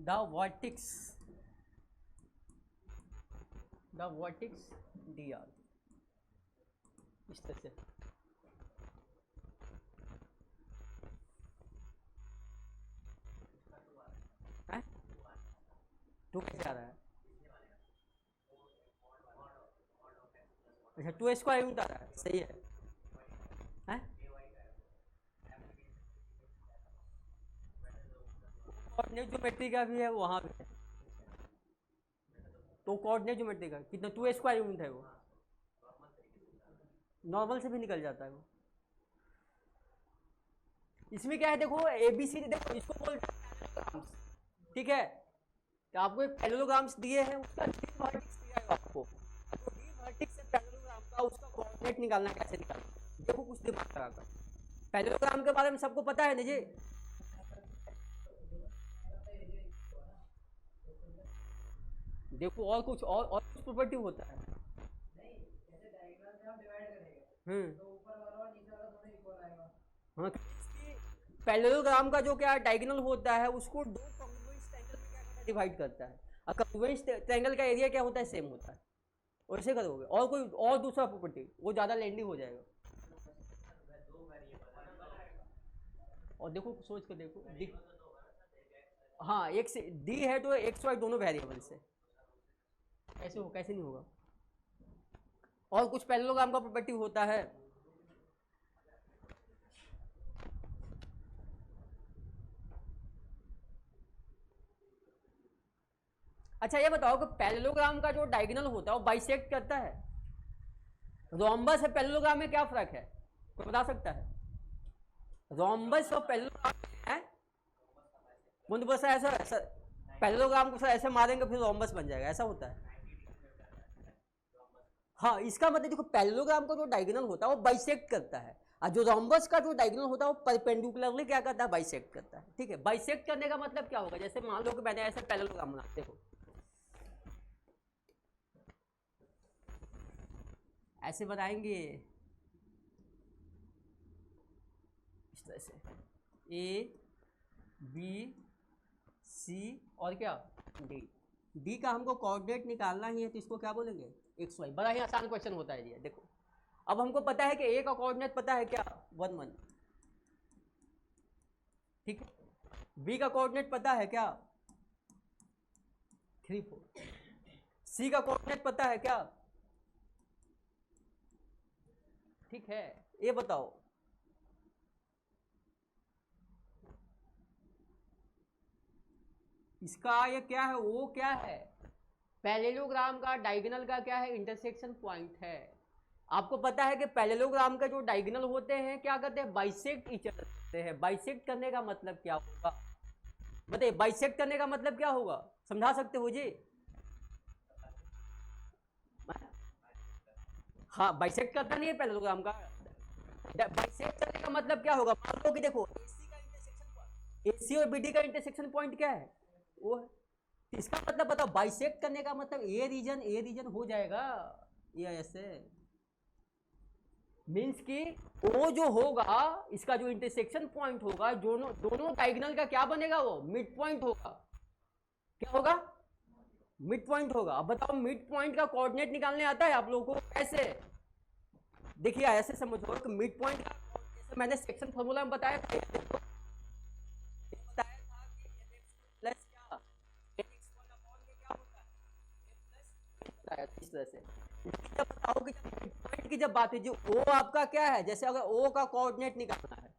the vertex dr, इस तरह से। तो कैसे आ रहा है, अच्छा 2 स्क्वायर यूनिट आ रहा है, सही है, कोऑर्डिनेट ज्योमेट्री का भी है वहाँ पे, तो कोऑर्डिनेट ज्योमेट्री का कितना 2 स्क्वायर यूनिट है, वो नॉर्मल से भी निकल जाता है वो। इसमें क्या है देखो ABCD, देखो इसको बोलते हैं पैरेललोग्राम्स, ठीक है, तो आपको एक पैरेललोग्राम्स दिए हैं, उसका डी वर्टेक्स दिया है आपको, तो डी वर्टेक्स से पैरेललोग्राम का उसका कोऑर्डिनेट निकालना कैसे निकालना, देखो कुछ दिमाग लगाकर। पैरेललोग्राम के बारे में सबको पता है ना जी, देखो और कुछ प्रॉपर्टी होता है, हम्म। हाँ, पैरेललोग्राम का जो क्या डायगोनल होता है उसको दो कॉन्ग्रुएंट ट्रायंगल में क्या करता है, डिवाइड करता है। और कॉन्ग्रुएंट ट्रायंगल का एरिया क्या होता है, सेम होता है। वैसे करोगे और कोई और दूसरा प्रॉपर्टी, वो ज़्यादा लेंदी हो जाएगा। और देखो सोच कर देखो हाँ, एक से डी है तो एक्स वाई दोनों वेरिएबल से कैसे हो, कैसे नहीं होगा। और कुछ पैरेललोग्राम का प्रॉपर्टी होता है। अच्छा ये बताओ कि पैरेललोग्राम का जो डायगोनल होता है वो बाइसेक्ट करता है। रोम्बस और पैरेललोग्राम में क्या फर्क है, कोई बता सकता है? रोम्बस और पैरेललोग्राम है, मुझे बस ऐसा ऐसा पैरेललोग्राम को ऐसे मारेंगे फिर रोम्बस बन जाएगा, ऐसा होता है। हाँ, इसका मतलब देखो पैरेललोग्राम का जो डायगोनल होता है वो बाइसेक्ट करता है, और जो रोम्बस का जो डायगोनल होता है वो परपेंडिकुलरली क्या करता है, बाइसेक्ट करता है। ठीक है, बाइसेक्ट करने का मतलब क्या होगा, जैसे मान लो कि मैंने ऐसे पैरेललोग्राम बना, देखो ऐसे बनाएंगे इस तरह से, ए बी सी और क्या डी। डी का हमको कोऑर्डिनेट निकालना ही है, तो इसको क्या बोलेंगे, एक्स वाई। बड़ा ही आसान क्वेश्चन होता है ये। देखो अब हमको पता है कि ए का कोऑर्डिनेट पता है क्या, 1 1। ठीक है, बी का कोऑर्डिनेट पता है क्या, 3 4। सी का कोऑर्डिनेट पता है क्या, ठीक है। ये बताओ इसका ये क्या है, वो क्या है, पैरेललोग्राम का डायगोनल का क्या है, इंटरसेक्शन पॉइंट है। आपको पता है कि पैरेललोग्राम का जो डायगोनल होते हैं क्या करते हैं, बाइसेक्ट ईच अदर करते हैं। बाइसेक्ट करने का मतलब क्या होगा, बताइए बाइसेक्ट करने का मतलब क्या होगा, समझा सकते हो जी? हाँ, बाइसेक्ट करता नहीं है पैरेललोग्राम का। बाइसेक्ट करने का मतलब क्या होगा, मान लो कि देखो एसी और बीडी का इंटरसेक्शन पॉइंट क्या है, वो है। इसका मतलब बताओ, बाइसेक्ट करने का मतलब ए रीजन हो जाएगा, ये ऐसे मीन्स कि वो जो होगा, इसका जो इंटरसेक्शन पॉइंट होगा, दोनों दोनों डायगोनल का क्या बनेगा, वो मिड पॉइंट होगा। क्या होगा, मिड पॉइंट होगा। अब बताओ मिड पॉइंट का कोऑर्डिनेट निकालने आता है आप लोगों को, कैसे? देखिए ऐसे समझो कि मिड पॉइंट का, जैसे मैंने सेक्शन फॉर्मूला में बताया था, बताया था कि प्लस क्या, बताया था इस तरह से। जब बताओ कि मिड पॉइंट की जब बात है, जो ओ आपका क्या है, जैसे अगर ओ का कोऑर्डिनेट निकालना है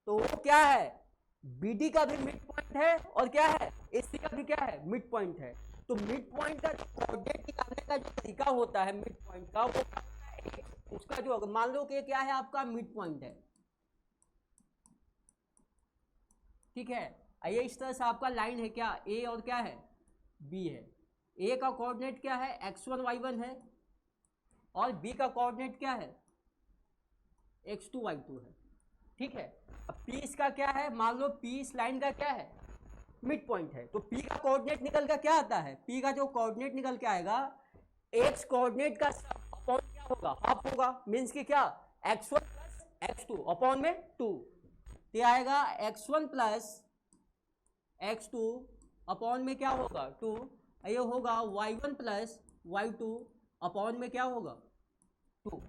तो वो क्या है, बीडी का भी मिड पॉइंट है और क्या है, एसी का भी क्या है, मिड पॉइंट है। तो मिड पॉइंट का कोऑर्डिनेट निकालने का जो तरीका होता है मिड पॉइंट का, वो उसका जो मान लो कि क्या है आपका मिड पॉइंट है, ठीक है। ये इस तरह से आपका लाइन है क्या, ए और क्या है, बी है। ए का कोऑर्डिनेट क्या है, x1 y1 है, और बी का कोऑर्डिनेट क्या है, x2 y2 है। ठीक है, अब पी इसका क्या है, मान लो पी इस लाइन का क्या है, मिड पॉइंट है। तो पी का कोऑर्डिनेट निकल का क्या आता है, पी का जो कोऑर्डिनेट निकल के आएगा, एक्स कोऑर्डिनेट का अपॉन क्या होगा, हाफ होगा। मीन्स कि क्या, x1 प्लस x2 अपॉन में 2, तो आएगा x1 प्लस x2 अपॉन में क्या होगा 2, ये होगा y1 प्लस y2 अपॉन में क्या होगा 2।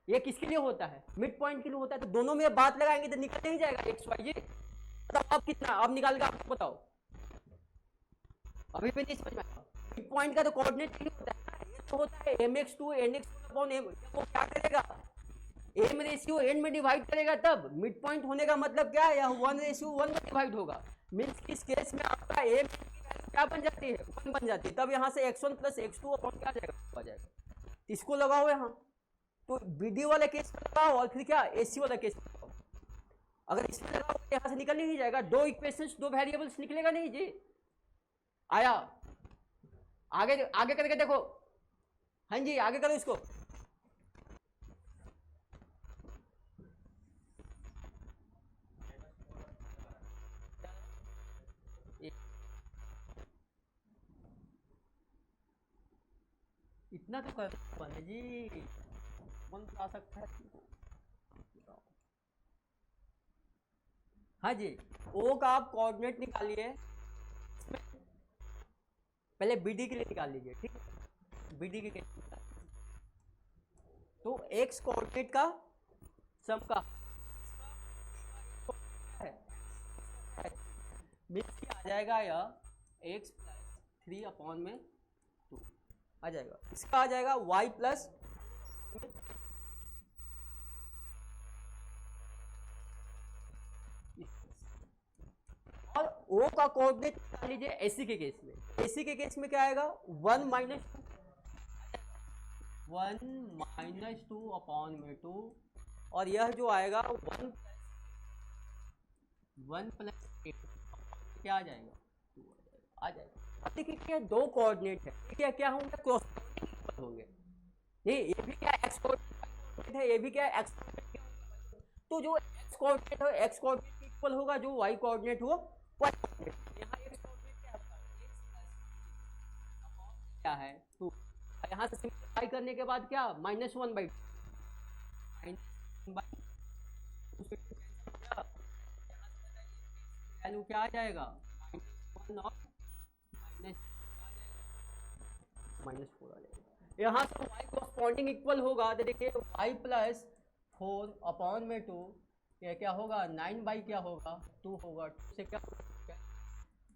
ये किसके लिए होता है, मिड पॉइंट के लिए होता है। तो दोनों में बात लगाएंगे तो निकल नहीं जाएगा एक्स वाई जी। बताओ अब कितना, अब निकाल के आपको बताओ, अभी भी नहीं समझ में आया। मिड पॉइंट का तो कोऑर्डिनेट नहीं होता है ना, ये तो होता है mx2 nx2 अपॉन m। वो क्या करेगा, m रेशियो n में डिवाइड करेगा, तब मिड पॉइंट होने का मतलब क्या है, यह 1 रेशियो 1 में डिवाइड होगा। मीन्स इस केस में आपका m क्या बन जाती है, 1 बन जाती है। तब यहाँ से x1 प्लस x2 अपॉन क्या आ जाएगा, इसको लगाओ यहाँ, तो बीडी वाला केस में लगाओ और फिर क्या एसी वाला केस में लगाओ। अगर इसमें लगाओ तो यहाँ से निकल नहीं जाएगा, दो इक्वेशंस दो वेरिएबल्स निकलेगा नहीं जी। आया, आगे आगे करके देखो, हाँ जी आगे करो इसको। इतना तो कर जी, कौन बता सकता है तुमको? बताओ। हाँ जी, ओ का आप कोऑर्डिनेट निकालिए, पहले बीडी के लिए निकाल लीजिए, ठीक है, बीडी के लिए तो एक्स कोऑर्डिनेट का सम का है मीन्स की आ जाएगा यह एक्स प्लस 3 अपॉन में 2 आ जाएगा, इसका आ जाएगा वाई प्लस और ओ का कोऑर्डिनेट निकाल लीजिए एसी के केस में, एसी के केस में क्या आएगा 1 माइनस टू अपॉन में 2 और यह जो आएगा 1 प्लस 8 क्या आ जाएगा 2 आ जाएगा। अब देखिए क्या दो कोऑर्डिनेट है, क्या क्या होंगे क्रॉस होंगे, नहीं ये भी क्या एक्स कोऑर्डिनेट है, ये भी क्या एक्स, तो जो एक्स कोऑर्डिनेट है एक्स कोऑर्डिनेट इक्वल होगा जो वाई कोऑर्डिनेट हो वाई कोऑर्डिनेट, यहाँ एक्स कोऑर्डिनेट क्या है 2, यहाँ से सिंप्लीफाई करने के बाद क्या -1/2 वैल्यू क्या आ जाएगा -1 और -4 आ जाएगा। यहाँ से y कॉरस्पॉन्डिंग इक्वल होगा तो देखिए y प्लस 4 अपॉन में 2 ये क्या होगा 9 बाई क्या होगा 2 होगा, 2 से क्या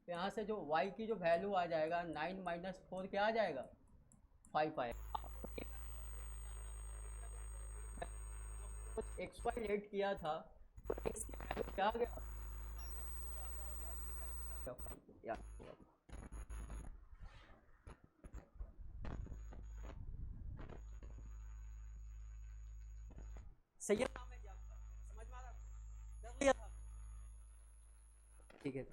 यहाँ से जो y की जो वैल्यू आ जाएगा 9 माइनस 4 क्या आ जाएगा 5 आएगा। एक्स वाई रेट किया था तो एक्स की वैल्यू क्या आ गया सही है, समझ में आ रहा कर लिया था, ठीक है।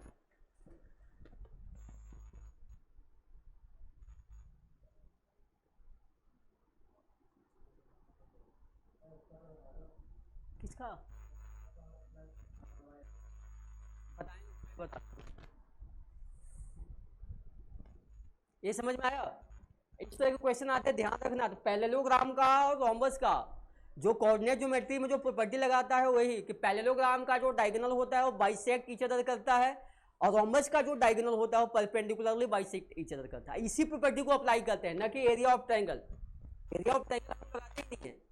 किसका बता ये समझ में आया, इस तरह के क्वेश्चन आते हैं ध्यान रखना, तो पैरेललोग्राम का और रोम्बस का जो कोऑर्डिनेट ज्योमेट्री में जो प्रॉपर्टी लगाता है वही कि पैरेललोग्राम का जो डायगोनल होता है वो बाइसेक्ट ईच अदर करता है और रोम्बस का जो डायगोनल होता है वो परपेंडिकुलरली बाइसेक्ट ईच अदर करता है, इसी प्रॉपर्टी को अप्लाई करते हैं, ना कि area of triangle, area of triangle लगाते ही नहीं है।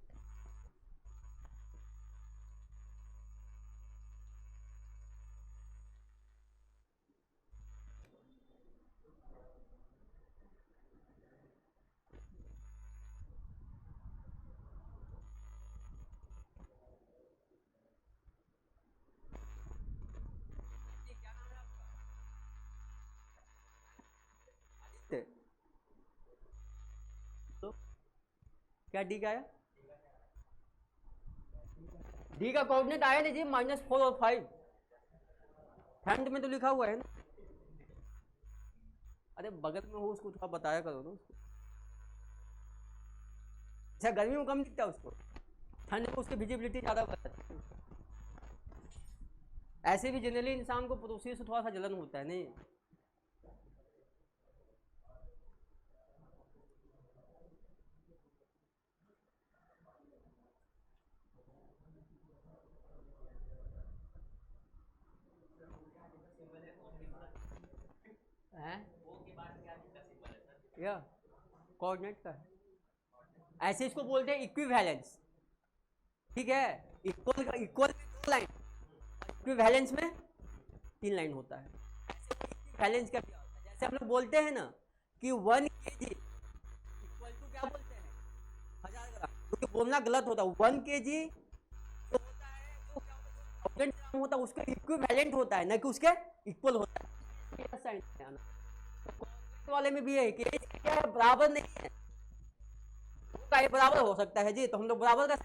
तो क्या डी का आया, डी का कोऑर्डिनेट आया नहीं जी -4 और 5 फ्रंट में तो लिखा हुआ है ना, अरे बगल में हो उसको थोड़ा बताया करो ना उसको, अच्छा गर्मी में कम दिखता है उसको, ठंड में उसकी विजिबिलिटी ज़्यादा बढ़ जाती है, ऐसे भी जनरली इंसान को पड़ोसी से थोड़ा सा जलन होता है नहीं, है या कोऑर्डिनेट का है, ऐसे इसको बोलते हैं इक्विवेलेंस, ठीक है, इक्वल इक्वल लाइन, इक्विवेलेंस में 3 लाइन होता है, इक्विवेलेंस क्या होता है, जैसे हम लोग बोलते हैं ना कि 1 kg इक्वल टू क्या बोलते हैं 1000 ग्राम, क्योंकि बोलना गलत होता है, 1 kg जो होता है जो 1000 ग्राम होता है उसका इक्विवेलेंट होता है, ना कि उसके इक्वल होता है, वाले में भी है कि क्या है बराबर नहीं है, ये बराबर हो सकता है जी, तो हम लोग बराबर का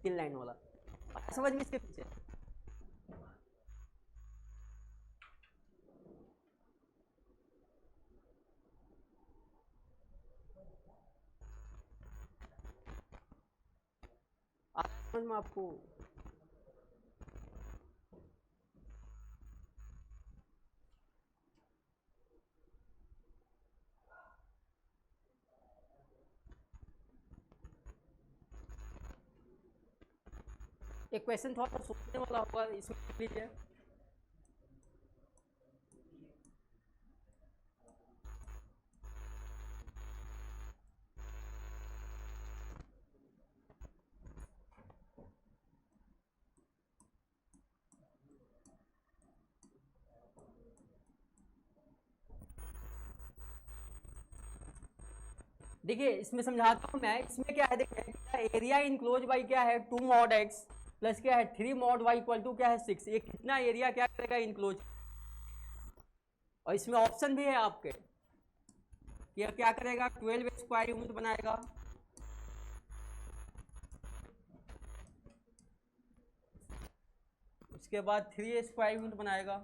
3 लाइन वाला समझ में इसके पीछे समझ में आपको, एक क्वेश्चन थोड़ा सोचने वाला होगा, इसमें लिख लीजिए। देखिए इसमें समझाता हूँ मैं, इसमें क्या है देखिए, एरिया इनक्लोज बाई क्या है 2 mod x प्लस क्या है 3 mod y इक्वल टू क्या है 6। ये कितना एरिया क्या करेगा इनक्लोज, और इसमें ऑप्शन भी है आपके कि क्या करेगा 12 स्क्वायर यूनिट बनाएगा, उसके बाद 3 स्क्वायर यूनिट बनाएगा,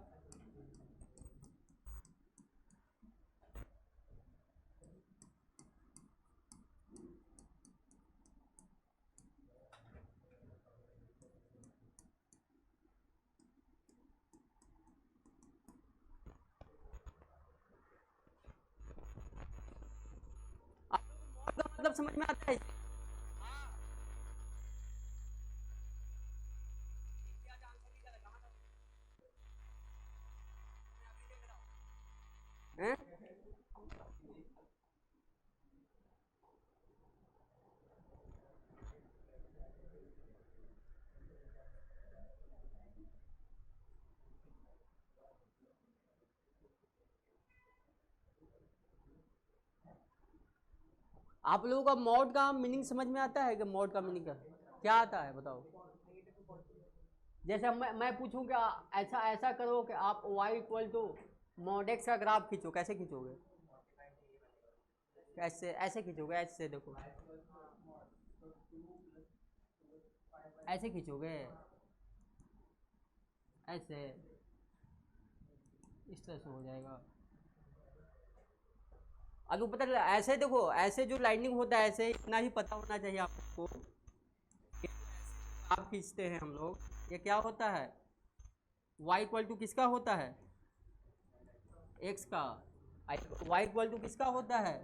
मतलब समझ में आता है। हैं? आप लोगों का मॉड का मीनिंग समझ में आता है कि मॉड का मीनिंग क्या आता है बताओ। जैसे मैं पूछूं कि ऐसा ऐसा करो कि आप y equal to mod x का ग्राफ खींचो, कैसे खींचोगे? ऐसे ऐसे खींचोगे, ऐसे देखो ऐसे खींचोगे, ऐसे इस तरह से हो जाएगा। अगर पता चला ऐसे देखो, ऐसे जो लाइनिंग होता है ऐसे इतना ही पता होना चाहिए आपको। आप खींचते हैं हम लोग, ये क्या होता है y इक्वल टू किसका होता है x का, y इक्वल टू किसका होता है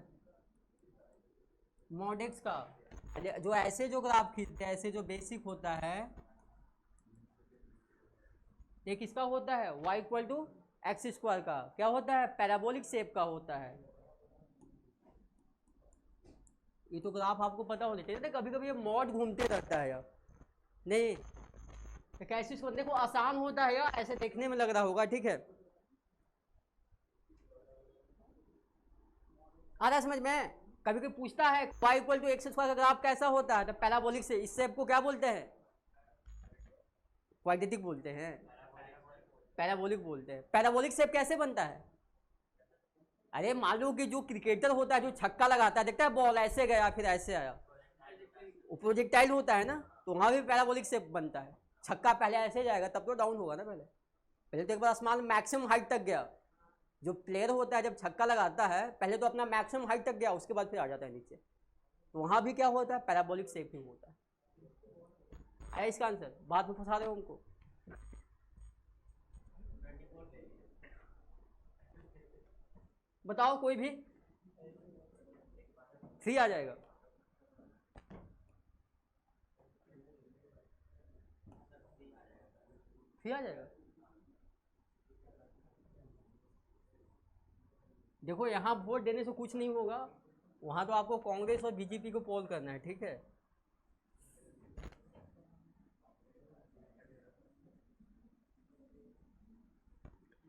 मॉड x का। जो ऐसे जो ग्राफ खींचते हैं, ऐसे जो बेसिक होता है ये किसका होता है y equal to X square का, क्या होता है पैराबोलिक शेप का होता है। ये तो ग्राफ आपको पता होना चाहिए। कभी कभी ये मॉड घूमते रहता है यार, नहीं तो कैसे इसको देखो आसान होता है यार, ऐसे देखने में लग रहा होगा, ठीक है आ रहा समझ में। कभी कोई पूछता है y equal to X square का ग्राफ कैसा होता है, तो पैराबोलिक से, इस शेप को क्या बोलते हैं क्वाड्रेटिक बोलते हैं, पैराबोलिक बोलते हैं। पैराबोलिक शेप कैसे बनता है, अरे मान लो कि जो क्रिकेटर होता है जो छक्का लगाता है, देखता है बॉल ऐसे गया फिर ऐसे आया, वो प्रोजेक्टाइल होता है ना, तो वहां भी पैराबोलिक शेप बनता है। छक्का पहले ऐसे जाएगा तब तो डाउन होगा ना, पहले पहले तो एक बार आसमान मैक्सिमम हाइट तक गया। जो प्लेयर होता है जब छक्का लगाता है पहले तो अपना मैक्सिमम हाइट तक गया, उसके बाद फिर आ जाता है नीचे, तो वहां भी क्या होता है पैराबोलिक शेप ही होता है इसका आंसर। बात में फंसा रहे हो उनको। बताओ कोई भी 3 आ जाएगा। थ्री आ जाएगा। देखो यहाँ वोट देने से कुछ नहीं होगा, वहां तो आपको कांग्रेस और बीजेपी को पोल करना है, ठीक है।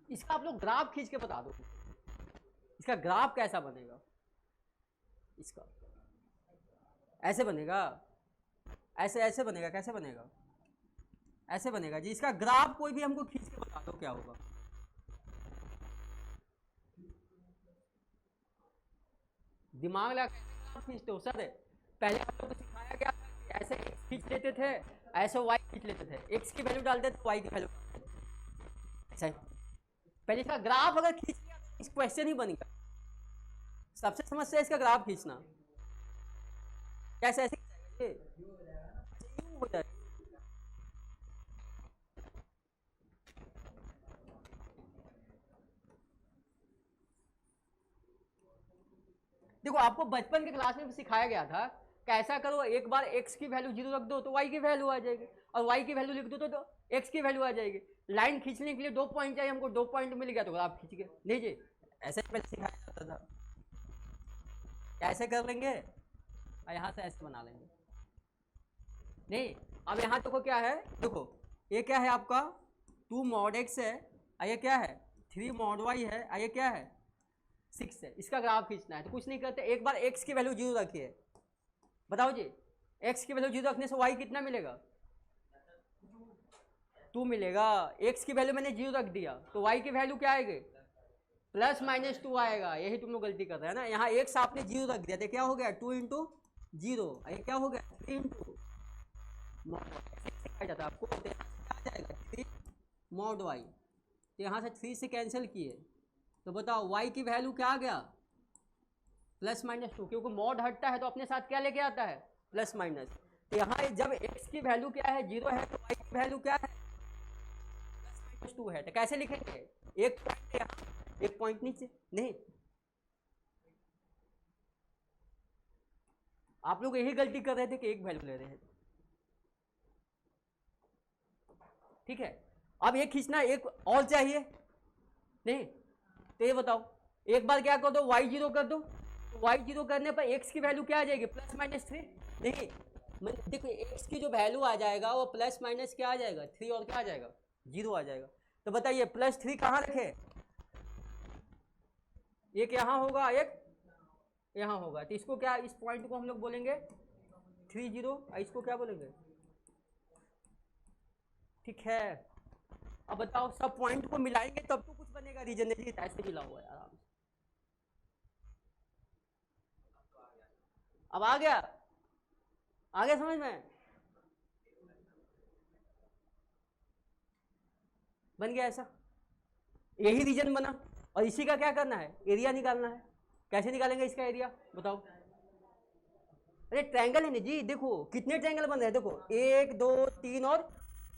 इसका आप लोग ग्राफ खींच के बता दो, इसका ग्राफ कैसा बनेगा, इसका ऐसे बनेगा, ऐसे ऐसे बनेगा, कैसे बनेगा ऐसे बनेगा जी। इसका ग्राफ कोई भी हमको खींच के बता दो क्या होगा। दिमाग लगा कैसे खींचते हो सर, पहले आप लोगों को सिखाया गया था कि ऐसे x खींच लेते थे, ऐसे y खींच लेते थे, x की वैल्यू डालते थे y की वैल्यू ऐसा। पहले इसका ग्राफ अगर खींच लिया तो इस क्वेश्चन ही बनेगा। सबसे समस्या है इसका ग्राफ खींचना, कैसे ऐसे हो जाए। देखो आपको बचपन के क्लास में सिखाया गया था कैसा करो, एक बार x की वैल्यू 0 रख दो तो y की वैल्यू आ जाएगी, और y की वैल्यू लिख दो तो x की वैल्यू आ जाएगी। लाइन खींचने के लिए 2 पॉइंट चाहिए हमको, 2 पॉइंट मिल गया तो आप खींच गए। नहीं जी, ऐसे पहले सिखाया जाता था। कैसे कर लेंगे, यहाँ से ऐसे बना लेंगे। नहीं, अब यहाँ देखो क्या है, देखो ये क्या है आपका 2 mod x है, ये क्या है 3 mod y है, ये क्या है 6 है। इसका ग्राफ खींचना है तो कुछ नहीं करते, एक बार x की वैल्यू 0 रखिए। बताओ जी, x की वैल्यू 0 रखने से y कितना मिलेगा, 2 मिलेगा। x की वैल्यू मैंने 0 रख दिया तो y की वैल्यू क्या आएगी, +-2 आएगा। यही तुम लोग गलती कर रहे हैं ना, यहाँ x आपने 0 रख दिया तो क्या हो गया 2 × 0, ये क्या हो गया 3 × जाता है आपको, तो आ जाएगा 3 mod y। तो यहाँ से 3 से कैंसिल किए तो बताओ y की वैल्यू क्या आ गया +-2, क्योंकि मॉड हटता है तो अपने साथ क्या लेके आता है +-। तो यहाँ जब x की वैल्यू क्या है 0 है तो y की वैल्यू क्या है +-2 है। तो कैसे लिखेंगे, एक पॉइंट यहाँ एक पॉइंट नीचे। नहीं, आप लोग यही गलती कर रहे थे कि एक वैल्यू ले रहे हैं। ठीक है, अब ये खींचना एक और चाहिए। नहीं तो ये बताओ, एक बार क्या कर दो y0 कर दो, y0 करने पर x की वैल्यू क्या आ जाएगी +-3। नहीं देखो x की जो वैल्यू आ जाएगा वो +- क्या आ जाएगा 3 और क्या आ जाएगा 0 आ जाएगा। तो बताइए +3 कहाँ रखे, एक यहाँ होगा एक यहाँ होगा, तो इसको क्या, इस पॉइंट को हम लोग बोलेंगे 30, इसको क्या बोलेंगे। ठीक है, अब बताओ सब पॉइंट को मिलाएंगे तब तो कुछ बनेगा, रीजन नहीं ऐसे मिला हुआ है आराम से। अब आ गया समझ में, बन गया ऐसा, यही रीजन बना। और इसी का क्या करना है, एरिया निकालना है। कैसे निकालेंगे इसका एरिया बताओ। अरे ट्रायंगल है ना जी, देखो कितने ट्रायंगल बन रहे हैं, देखो 1 2 3 और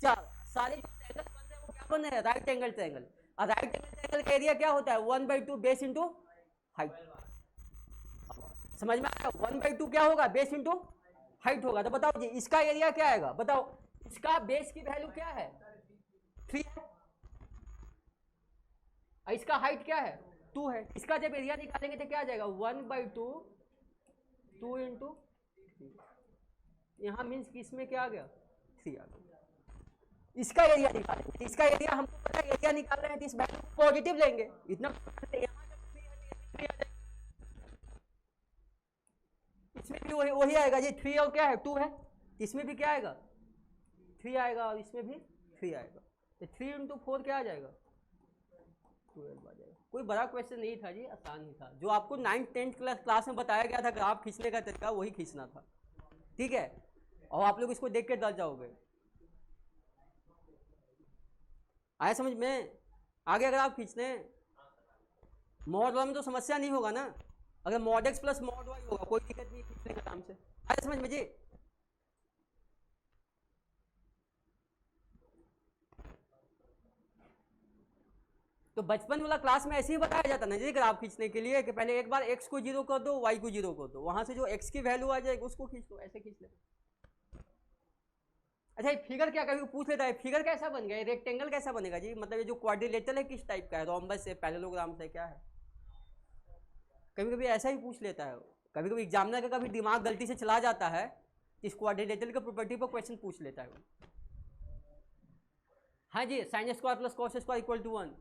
4, सारे जो ट्रायंगल बन रहे हैं वो क्या बन रहे हैं राइट एंगल ट्रायंगल। और राइट एंगल ट्रायंगल का एरिया क्या होता है 1/2 बेस इंटू हाइट। समझ में आया, 1/2 क्या होगा बेस इंटू हाइट होगा। तो बताओ जी इसका एरिया क्या आएगा, बताओ इसका बेस की वैल्यू क्या है 3 है, और इसका हाइट क्या है 2 है। इसका जब एरिया निकालेंगे तो क्या आ जाएगा 1/2 2 × 3, यहाँ मीन्स कि इसमें क्या आ गया 3 आ गया। इसका एरिया निकालेंगे, इसका एरिया हमको पता है, एरिया निकाल रहे हैं तो इस वैल्यू को पॉजिटिव लेंगे इतना। इसमें भी वही आएगा जी 3 और क्या है 2 है, इसमें भी क्या आएगा 3 आएगा और इसमें भी 3 आएगा। तो 3 × 4 क्या आ जाएगा 12 आ जाएगा। कोई बड़ा क्वेश्चन नहीं था जी, आसान ही था। जो आपको 9th 10th क्लास में बताया गया था ग्राफ खींचने का तरीका वही खींचना था। ठीक है, और आप लोग इसको देख के डर जाओगे। आया समझ में, आगे अगर आप खींचते मॉड वाई में तो समस्या नहीं होगा ना, अगर मॉड x + मॉड y होगा कोई दिक्कत नहीं खींचने के नाम से। आया समझ में जी। तो बचपन वाला क्लास में ऐसे ही बताया जाता ना जी ग्राफ खींचने के लिए कि पहले एक बार x को 0 कर दो y को 0 कर दो, वहां से जो x की वैल्यू आ जाएगी उसको खींच दो, ऐसे खींच ले। अच्छा ये फिगर क्या कभी पूछ लेता है, फिगर कैसा बन गया, रेक्टेंगल कैसा बनेगा जी, मतलब ये जो क्वाड्रिलेटरल है किस टाइप का है, रोम्बस है पैरेललोग्राम से क्या है, कभी कभी ऐसा ही पूछ लेता है। कभी कभी एग्जामिनर का कभी दिमाग गलती से चला जाता है, इस क्वाड्रिलेटरल के प्रॉपर्टी पर क्वेश्चन पूछ लेता है। हाँ जी, sin square + cos square = 1।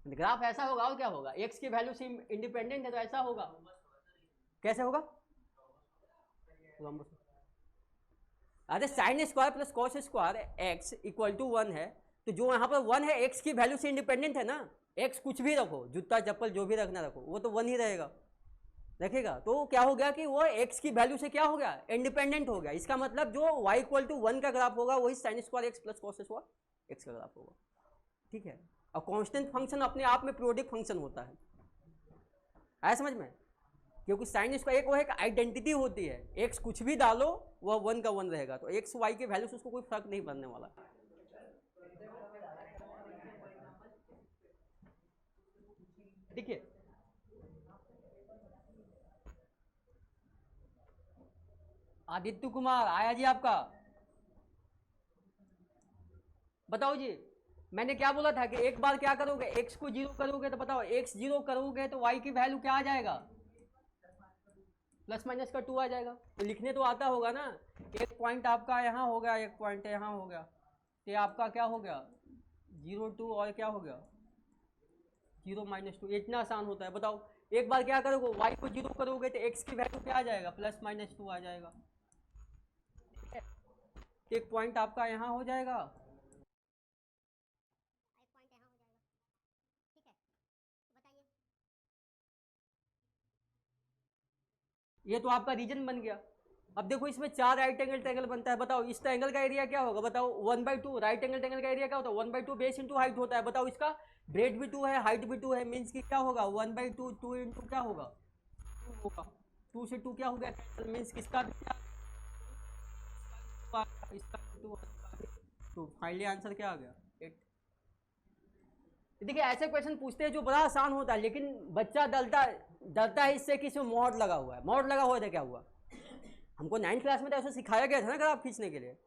Graph ऐसा होगा और क्या होगा, x की वैल्यू से इंडिपेंडेंट है तो ऐसा होगा। कैसे होगा, अरे sin square + cos square x = 1 है, तो जो यहाँ पर 1 है x की वैल्यू से इंडिपेंडेंट है ना, x कुछ भी रखो जूता चप्पल जो भी रखना रखो वो तो 1 ही रहेगा, रखेगा। तो क्या हो गया कि वो x की वैल्यू से क्या हो गया इंडिपेंडेंट हो गया। इसका मतलब जो y = 1 का ग्राफ होगा वही sin square x + cos square x का ग्राफ होगा। ठीक है, और कांस्टेंट फंक्शन अपने आप में पीरियोडिक फंक्शन होता है, आया समझ में, क्योंकि साइन स्क्वायर एक वो एक आइडेंटिटी होती है, एक्स कुछ भी डालो वह 1 का 1 रहेगा, तो एक्स वाई के वैल्यू से उसको कोई फर्क नहीं पड़ने वाला। ठीक है, आदित्य कुमार आया जी आपका। बताओ जी, मैंने क्या बोला था कि एक बार क्या करोगे, x को 0 करोगे तो बताओ x 0 करोगे तो y की वैल्यू क्या आ जाएगा, प्लस माइनस का 2 आ जाएगा। तो लिखने तो आता होगा ना, एक पॉइंट आपका यहाँ हो गया, एक पॉइंट यहाँ हो गया, तो ये आपका क्या हो गया 0 2 और क्या हो गया 0 -2। इतना आसान होता है। बताओ एक बार क्या करोगे, y को 0 करोगे तो x की वैल्यू क्या आ जाएगा, प्लस माइनस 2 आ जाएगा। एक पॉइंट आपका यहाँ हो जाएगा, ये तो आपका रीजन बन गया। अब देखो इसमें 4 राइट एंगल ट्रायंगल बनता है। बताओ इस ट्रायंगल का एरिया क्या होगा, बताओ 1/2। राइट एंगल ट्रायंगल का एरिया क्या होता है 1/2 बेस इंटू हाइट होता है। बताओ इसका ब्रेड भी 2 है, हाइट भी 2 है, मीन्स की क्या होगा 1/2 2 इंटू क्या होगा 2 होगा। 2 से 2 क्या हो गया, मीन्स किसका इसका 2। तो फाइनली आंसर क्या आ गया 8। देखिए ऐसे क्वेश्चन पूछते हैं जो बड़ा आसान होता है, लेकिन बच्चा डरता है इससे कि इसमें मोड लगा हुआ है। मोड लगा हुआ था क्या हुआ, हमको 9th क्लास में तो ऐसा सिखाया गया था ना ग्राफ खींचने के लिए।